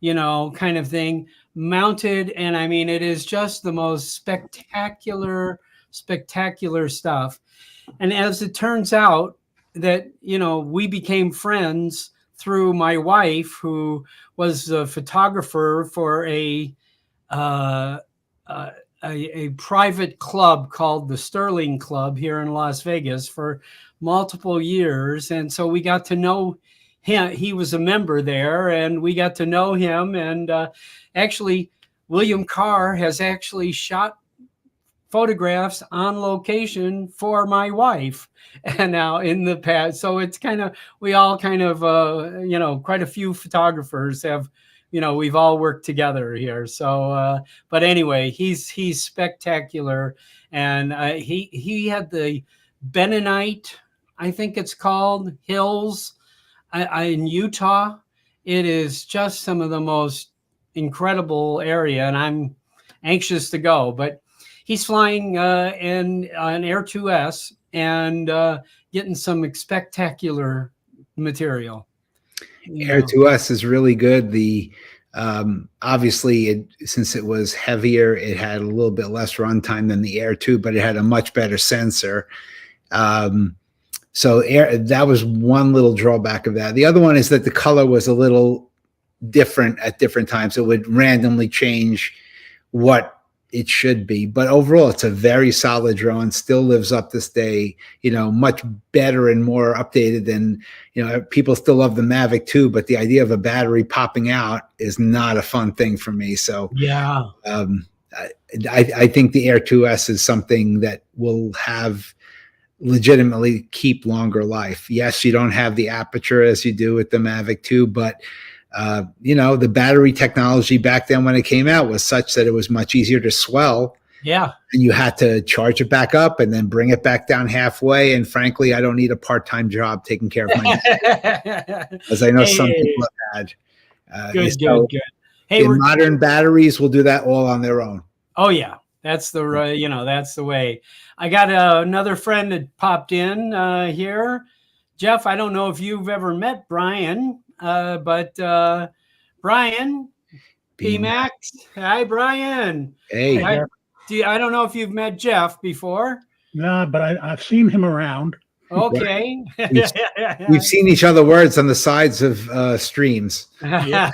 you know, kind of thing, mounted. And I mean, it is just the most spectacular stuff. And as it turns out that, you know, we became friends through my wife, who was a photographer for a private club called the Sterling Club here in Las Vegas for multiple years. And so we got to know him. He was a member there, and we got to know him. And actually, William Carr has actually shot photographs on location for my wife, and now in the past. So it's kind of, we all kind of, you know, quite a few photographers have, you know, we've all worked together here. So, but anyway, he's spectacular. And he had the Bentonite, I think it's called, hills in Utah. It is just some of the most incredible area, and I'm anxious to go. But he's flying in an Air 2S and getting some spectacular material. Air 2S is really good. The obviously, since it was heavier, it had a little bit less runtime than the Air 2, but it had a much better sensor. So that was one little drawback of that. The other one is that the color was a little different at different times. It would randomly change what it should be, but overall it's a very solid drone, still lives up this day, much better and more updated than, people still love the Mavic 2, but the idea of a battery popping out is not a fun thing for me. So yeah, I think the Air 2S is something that will have legitimately keep longer life. Yes, you don't have the aperture as you do with the Mavic 2, but the battery technology back then when it came out was such that it was much easier to swell. Yeah. And you had to charge it back up and then bring it back down halfway. And frankly, I don't need a part-time job taking care of my as I know some people have had. Good. Hey, modern batteries will do that all on their own. Oh yeah. That's the that's the way. I got another friend that popped in here. Jeff, I don't know if you've ever met Brian. But Brian PMax, hi Brian. Hey, I don't know if you've met Jeff before. No, but I've seen him around. Okay. We've seen each other words on the sides of streams. Yep.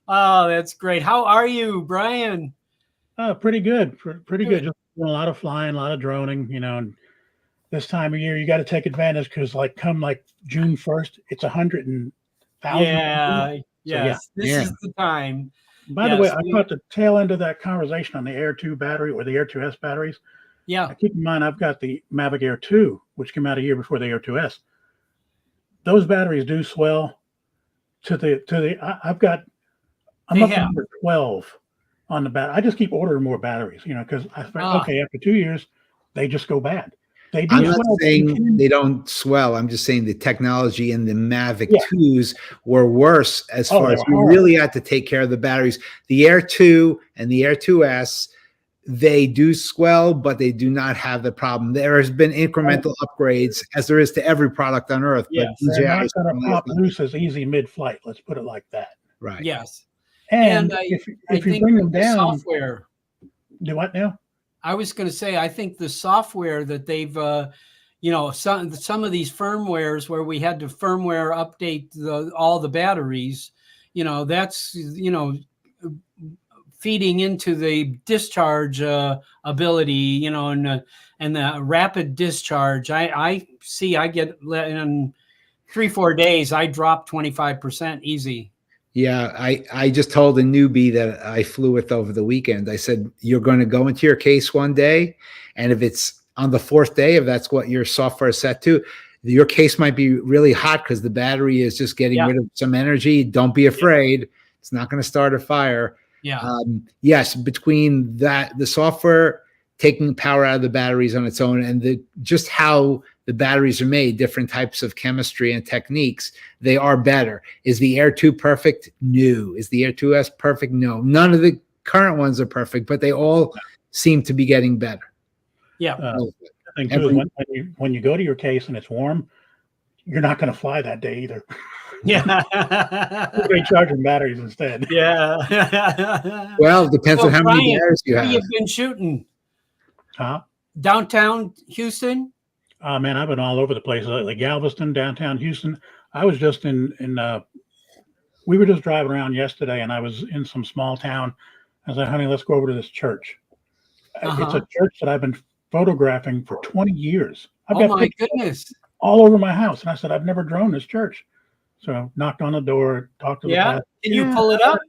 Oh, that's great. How are you, Brian? Pretty good. Pretty good. Just doing a lot of flying, a lot of droning, and this time of year, you got to take advantage because, come June 1st, it's 100,000. Yeah. Yes. So, this is the time. By the way, I caught the tail end of that conversation on the Air 2 battery or the Air 2S batteries. Yeah. Now, keep in mind, I've got the Mavic Air 2, which came out a year before the Air 2S. Those batteries do swell I'm up to number 12 on the battery. I just keep ordering more batteries, because I think, okay, after 2 years, they just go bad. I'm not saying they don't swell. I'm just saying the technology in the Mavic 2s were worse as far as you really had to take care of the batteries. The Air 2 and the Air 2S, they do swell, but they do not have the problem. There has been incremental upgrades, as there is to every product on Earth. Yes, but they're not going to pop loose as easy mid-flight. Let's put it like that. Right. Yes. And if you bring them down, software. Do what now? I was going to say, I think the software that they've, some of these firmwares where we had to firmware update all the batteries, that's, feeding into the discharge ability, and the rapid discharge. I see, I get in 3-4 days, I drop 25% easy. Yeah, I just told a newbie that I flew with over the weekend. I said, you're going to go into your case one day, and if it's on the 4th day, if that's what your software is set to, your case might be really hot because the battery is just getting rid of some energy. Don't be afraid. It's not going to start a fire. Yeah. Yes, between that, the software taking power out of the batteries on its own, and just how the batteries are made, different types of chemistry and techniques, they are better. Is the Air 2 perfect? No. Is the Air 2S perfect? No. None of the current ones are perfect, but they all seem to be getting better. Yeah. The thing too is when you go to your case and it's warm, you're not going to fly that day either. Yeah. You're going to charge your batteries instead. Yeah. Well, it depends on how many batteries you have. Where you've been shooting? Huh? Downtown Houston? Man, I've been all over the place, like Galveston, downtown Houston. I was just we were just driving around yesterday, and I was in some small town. I said, honey, let's go over to this church. It's a church that I've been photographing for 20 years. I've got my goodness. all over my house. And I said, I've never drone this church. So knocked on the door, talked to the pastor. Can you pull it up?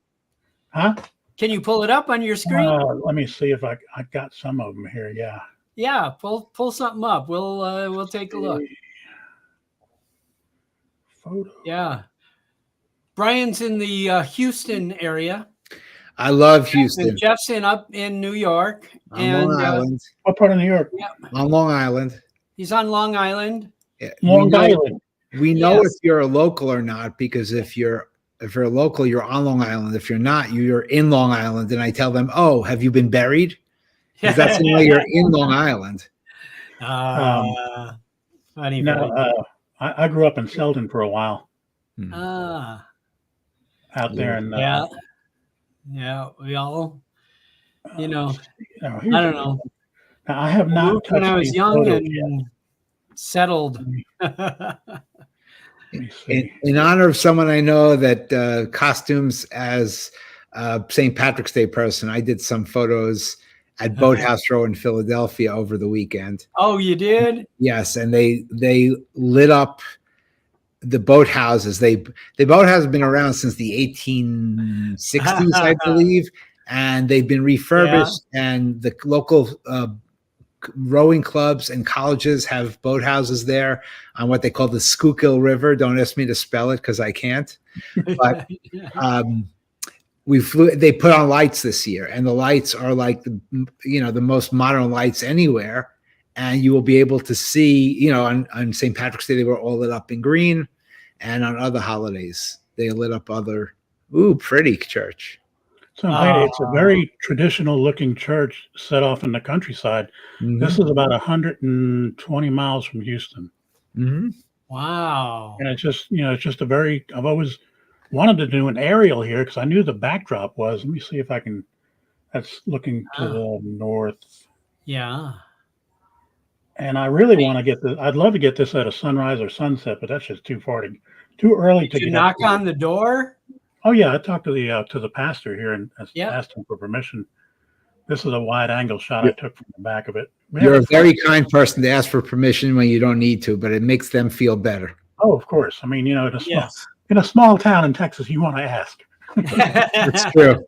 Huh? Can you pull it up on your screen? Let me see if I got some of them here. Yeah. Yeah, pull something up. We'll take a look. Photo. Yeah. Brian's in the Houston area. I love Houston. And Jeff's up in New York. On Long Island. What part of New York? Yeah. On Long Island. He's on Long Island. Yeah. Long Island. We know if you're a local or not, because if you're a local, you're on Long Island. If you're not, you're in Long Island. And I tell them, oh, have you been buried? Because that's the way you're in Long Island. Funny. Now, I grew up in Selden for a while Ah, out there, and yeah, yeah. We all, you know, I here's don't know. now, I have not Moved when touched I was these young photos yet. and settled. Let me see. In honor of someone I know that costumes as St. Patrick's Day person, I did some photos at Boathouse Row in Philadelphia over the weekend. Oh, you did? Yes, and they lit up the boathouses. The boathouse has been around since the 1860s, I believe, and they've been refurbished. And the local rowing clubs and colleges have boathouses there on what they call the Schuylkill River. Don't ask me to spell it because I can't. But they put on lights this year, and the lights are like the most modern lights anywhere. And you will be able to see, on St. Patrick's Day, they were all lit up in green, and on other holidays, they lit up other, pretty church. So it's a very traditional looking church set off in the countryside. Mm-hmm. This is about 120 miles from Houston. Mm-hmm. Wow. And it's just, I've always wanted to do an aerial here because I knew the backdrop was, let me see if I can, that's looking to the north. Yeah. And I really want to get this. I'd love to get this at a sunrise or sunset, but that's just too early to Did you get knock on the door? Oh yeah, I talked to the pastor here and asked him for permission. This is a wide angle shot I took from the back of it. You're a very kind person to ask for permission when you don't need to, but it makes them feel better. Oh, of course. I mean, in a small town in Texas, you want to ask. That's true.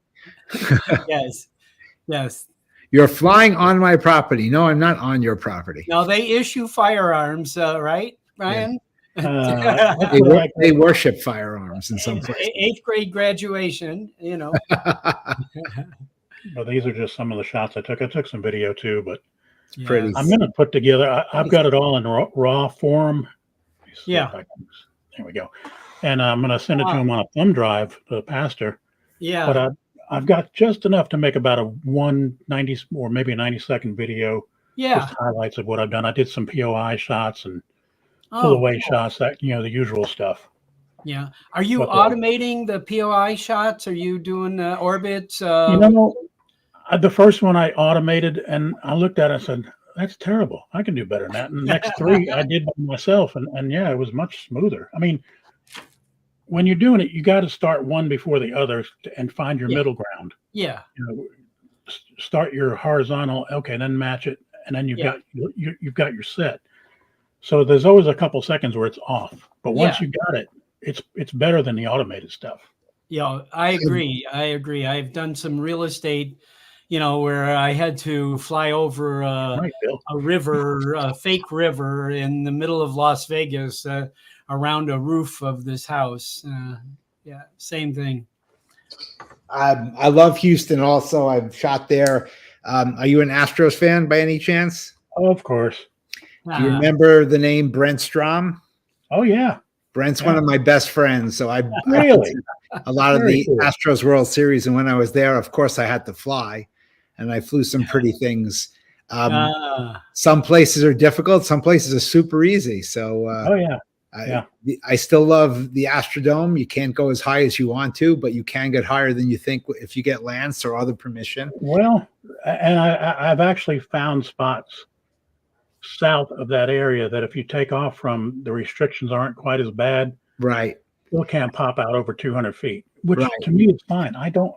Yes. You're flying on my property. No, I'm not on your property. No, they issue firearms, right, Ryan? Yeah. They worship firearms in some places. 8th grade graduation, Well, these are just some of the shots I took. I took some video too, but pretty. I'm going to put together. I've got it all in raw form. Yeah. There we go. And I'm going to send it to him on a thumb drive to the pastor. Yeah. But I've got just enough to make about a 190 or maybe a 90-second video. Yeah. Just highlights of what I've done. I did some POI shots and pull away shots, that the usual stuff. Yeah. Are you automating the POI shots? Are you doing orbits? The first one I automated, and I looked at it and said, that's terrible. I can do better than that. And the next 3 I did by myself. And yeah, it was much smoother. I mean, when you're doing it, you got to start one before the other and find your middle ground. Yeah. Start your horizontal, okay, then match it. And then you've got your set. So there's always a couple seconds where it's off. But once you got it, it's better than the automated stuff. Yeah, I agree. I've done some real estate, where I had to fly over a river, a fake river in the middle of Las Vegas around a roof of this house. Same thing. I love Houston also. I've shot there. Are you an Astros fan by any chance? Oh, of course. Do you remember the name Brent Strom? Oh, yeah. Brent's one of my best friends. So I really a lot of the Astros World Series. And when I was there, of course, I had to fly. And I flew some pretty things. Some places are difficult. Some places are super easy. So I still love the Astrodome. You can't go as high as you want to, but you can get higher than you think if you get Lance or other permission. Well, and I've actually found spots south of that area that if you take off from, the restrictions aren't quite as bad. Right. Still can't pop out over 200 feet, which to me is fine. I don't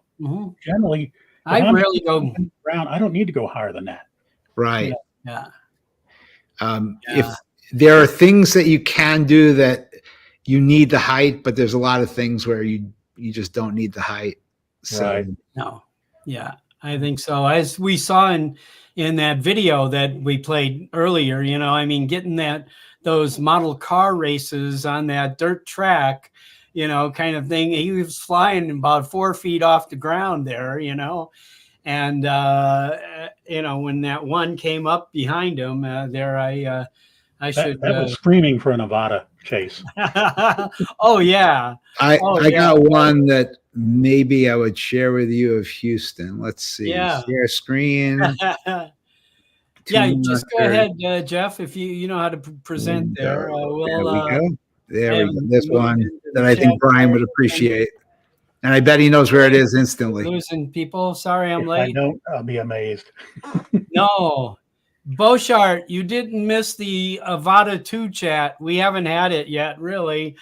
generally. I rarely go around. I don't need to go higher than that. Right. Yeah. If there are things that you can do that you need the height, but there's a lot of things where you just don't need the height. So no. Yeah, I think so. As we saw in that video that we played earlier, getting those model car races on that dirt track, kind of thing. He was flying about 4 feet off the ground there, and when that one came up behind him there, I should. That was screaming for a Nevada chase. Oh yeah. I got one that maybe I would share with you of Houston. Let's see. Yeah. Share screen. Yeah, you just go ahead, Jeff. If you know how to present there, There we we'll go. There we have go. This move one into that the I think chat Brian would there. appreciate. And I bet he knows where it is instantly. Losing people. Sorry, I'm If I late. don't, I'll be amazed. No, Boshart, you didn't miss the Avada 2 chat. We haven't had it yet, really.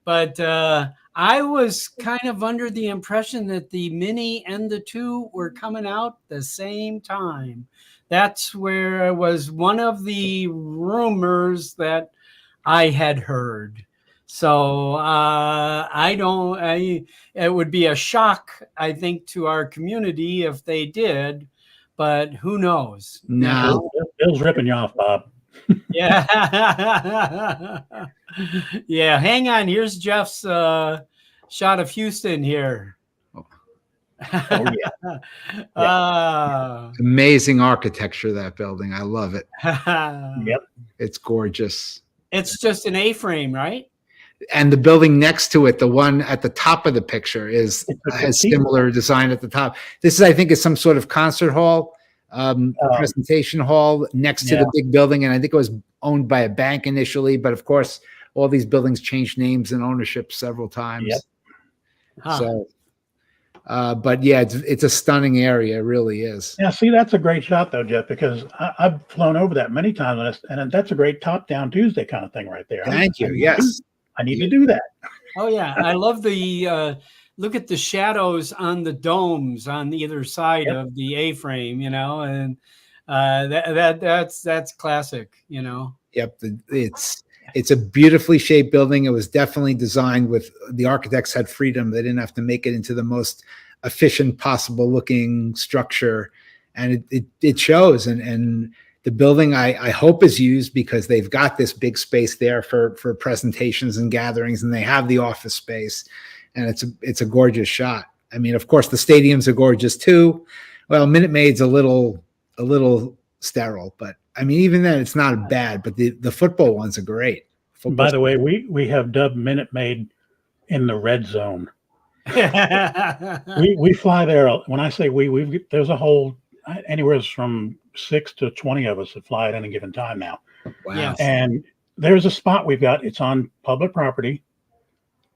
But I was kind of under the impression that the Mini and the 2 were coming out the same time. That's where it was one of the rumors that I had heard. So it would be a shock, I think, to our community if they did, but who knows? No. Bill's ripping you off, Bob. Yeah. Yeah. Hang on. Here's Jeff's shot of Houston here. Oh, yeah. Amazing architecture, that building. I love it. Yep. It's gorgeous. It's just an A-frame, right? And the building next to it, the one at the top of the picture, has similar design at the top. This is, I think, is some sort of concert hall, presentation hall next to the big building. And I think it was owned by a bank initially, but of course, all these buildings changed names and ownership several times. Yep. So, but yeah, it's a stunning area. It really is. Yeah, see, that's a great shot though, Jeff, because I've flown over that many times, and that's a great top-down Tuesday kind of thing right there. Thank you. Yes. I need to do that. Oh yeah, I love the look at the shadows on the domes on either side of the A-frame, and that's classic, Yep, it's a beautifully shaped building. It was definitely designed with the architects had freedom. They didn't have to make it into the most efficient possible looking structure, and it shows. And the building I hope is used because they've got this big space there for presentations and gatherings, and they have the office space, and it's a gorgeous shot. I mean, of course, the stadiums are gorgeous too. Well, Minute Maid's a little sterile, but I mean, even then, it's not bad. But the football ones are great. By the way, we have dubbed Minute Maid in the red zone. we fly there. When I say there's a whole anywhere from 6 to 20 of us that fly at any given time now. Wow. Yes. And there's a spot we've got. It's on public property,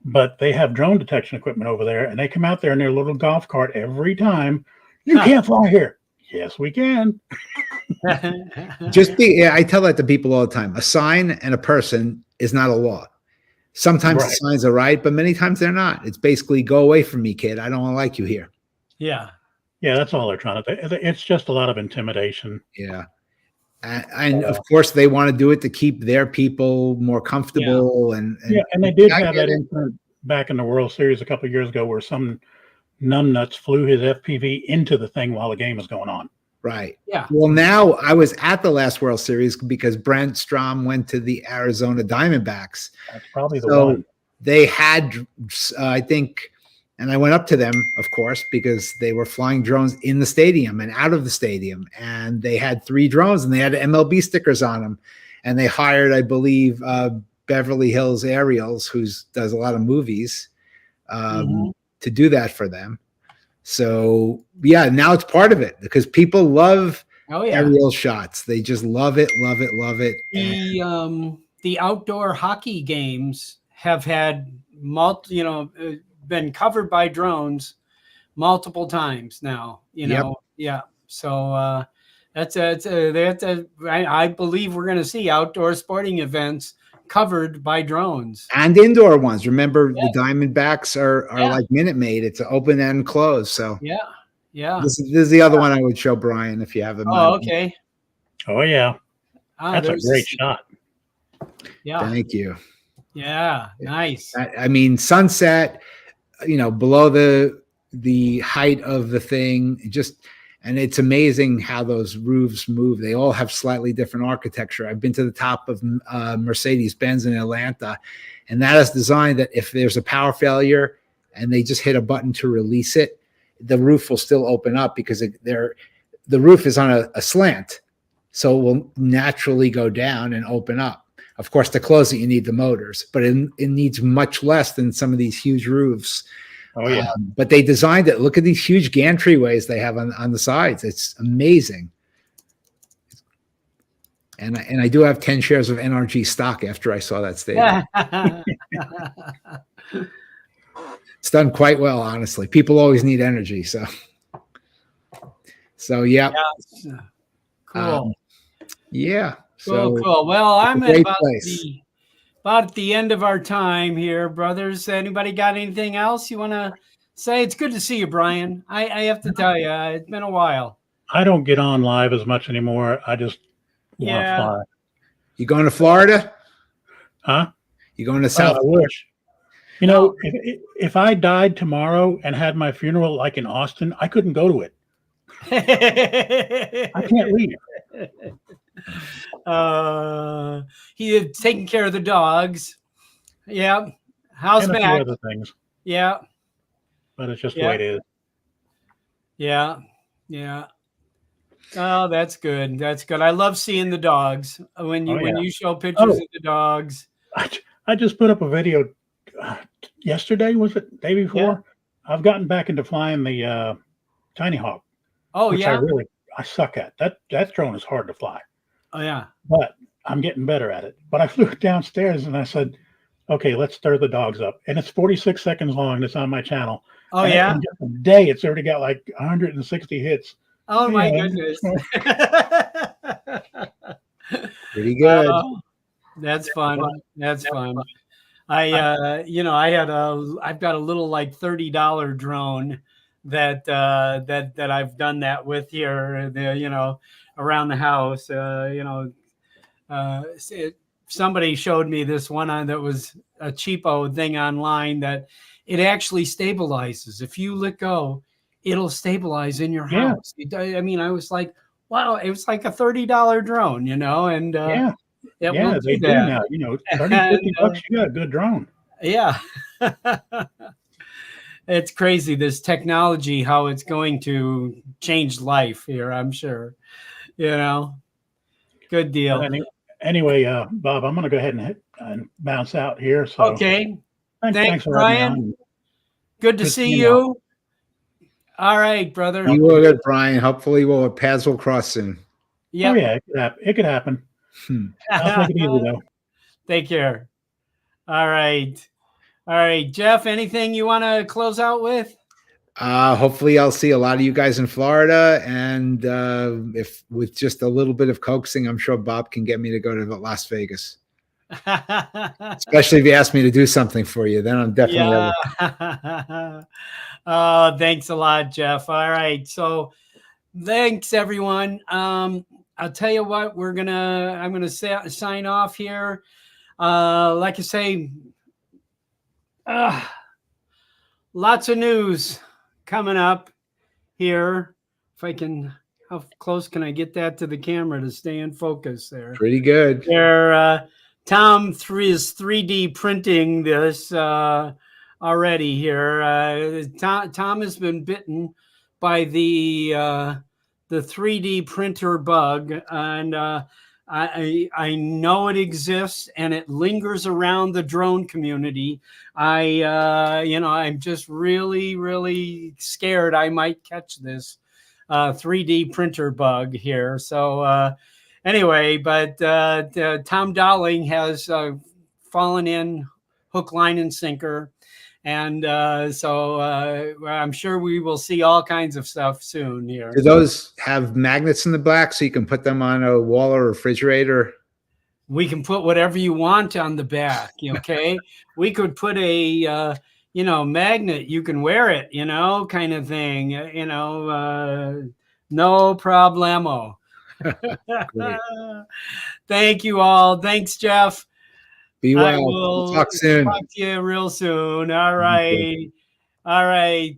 but they have drone detection equipment over there, and they come out there in their little golf cart every time. You can't fly here. Yes, we can. I tell that to people all the time. A sign and a person is not a law. Sometimes the signs are right, but many times they're not. It's basically, go away from me, kid. I don't like you here. Yeah. Yeah, that's all they're trying to do. It's just a lot of intimidation. Yeah. And of course, they want to do it to keep their people more comfortable. And they did have that incident back in the World Series a couple of years ago where some numbnuts flew his FPV into the thing while the game was going on. Right. Yeah. Well, now I was at the last World Series because Brent Strom went to the Arizona Diamondbacks. That's probably the one. They had, I think, and I went up to them, of course, because they were flying drones in the stadium and out of the stadium. And they had 3 drones and they had MLB stickers on them. And they hired, I believe, Beverly Hills Aerials, who does a lot of movies, to do that for them. So yeah, now it's part of it because people love aerial shots. They just love it. The outdoor hockey games have had been covered by drones multiple times now. Yeah. So I believe we're going to see outdoor sporting events covered by drones and indoor ones. Remember, the Diamondbacks are like Minute Maid. It's an open and closed. So yeah. This is the other one I would show Brian if you have it. Oh, okay. Oh yeah, that's a great shot. Yeah. Thank you. Yeah, nice. I mean, sunset, below the height of the thing, and it's amazing how those roofs move. They all have slightly different architecture. I've been to the top of Mercedes-Benz in Atlanta, and that is designed that if there's a power failure and they just hit a button to release it, the roof will still open up because the roof is on a slant. So it will naturally go down and open up. Of course, to close it, you need the motors, but it needs much less than some of these huge roofs. Oh yeah. But they designed it. Look at these huge gantryways they have on the sides. It's amazing. And I do have 10 shares of NRG stock after I saw that statement. It's done quite well, honestly. People always need energy, so yeah. Cool. Yeah. Cool, So cool. Well, I'm at great about place. at the end of our time here, brothers. Anybody got anything else you want to say? It's good to see you, Brian. I have to tell you, it's been a while. I don't get on live as much anymore. I just want to Yeah. fly. You going to Florida? Huh? You going to Oh, South? I wish. You know, if I died tomorrow and had my funeral like in Austin, I couldn't go to it. I can't leave. He is taking care of the dogs. Yeah. How's And a few Mac? other things, Yeah. but it's just the way it is. Yeah. Yeah. Oh, that's good. That's good. I love seeing the dogs when you show pictures of the dogs. I just put up a video yesterday. Was it day before? Yeah. I've gotten back into flying the Tiny Hawk. Oh, which I suck at. That drone is hard to fly. Oh yeah. But I'm getting better at it. But I flew downstairs and I said, okay, let's stir the dogs up. And it's 46 seconds long and it's on my channel. Oh, and yeah. In just a day, it's already got like 160 hits. Oh my goodness. Pretty good. That's fun. That's fun. I've got a little like $30 drone that I've done that with here, around the house. Somebody showed me this one that was a cheapo thing online that it actually stabilizes. If you let go, it'll stabilize in your house. I mean, I was like, wow, it was like a $30 drone, and they do now. 30, 50 bucks, you got a good drone. Yeah. It's crazy, this technology, how it's going to change life here, I'm sure. Good deal. Anyway, Bob, I'm going to go ahead and bounce out here. So okay. Thanks for Brian. Good to see you. All right, brother. You were good, Brian. Hopefully, paths will cross soon. Yep. Oh, yeah, it could happen. I'll take it easy, though. Take care. All right, Jeff, anything you want to close out with? Hopefully I'll see a lot of you guys in Florida, and if with just a little bit of coaxing, I'm sure Bob can get me to go to Las Vegas. Especially if you ask me to do something for you, then I'm definitely. Oh, thanks a lot, Jeff. All right, so thanks everyone. I'll tell you what, I'm gonna sign off here. Like I say, lots of news coming up here. How close can I get that to the camera to stay in focus there? Pretty good. Tom is 3D printing this already here. Tom has been bitten by the 3D printer bug, and I know it exists and it lingers around the drone community. I'm just really, really scared I might catch this 3D printer bug here. So anyway, but Tom Dowling has fallen in hook, line, and sinker. And so I'm sure we will see all kinds of stuff soon here. Do those have magnets in the back so you can put them on a wall or refrigerator? We can put whatever you want on the back. Okay. We could put a, magnet, you can wear it, kind of thing, no problemo. Thank you all. Thanks, Jeff. Be well. We'll talk soon. Talk to you real soon. All right. All right.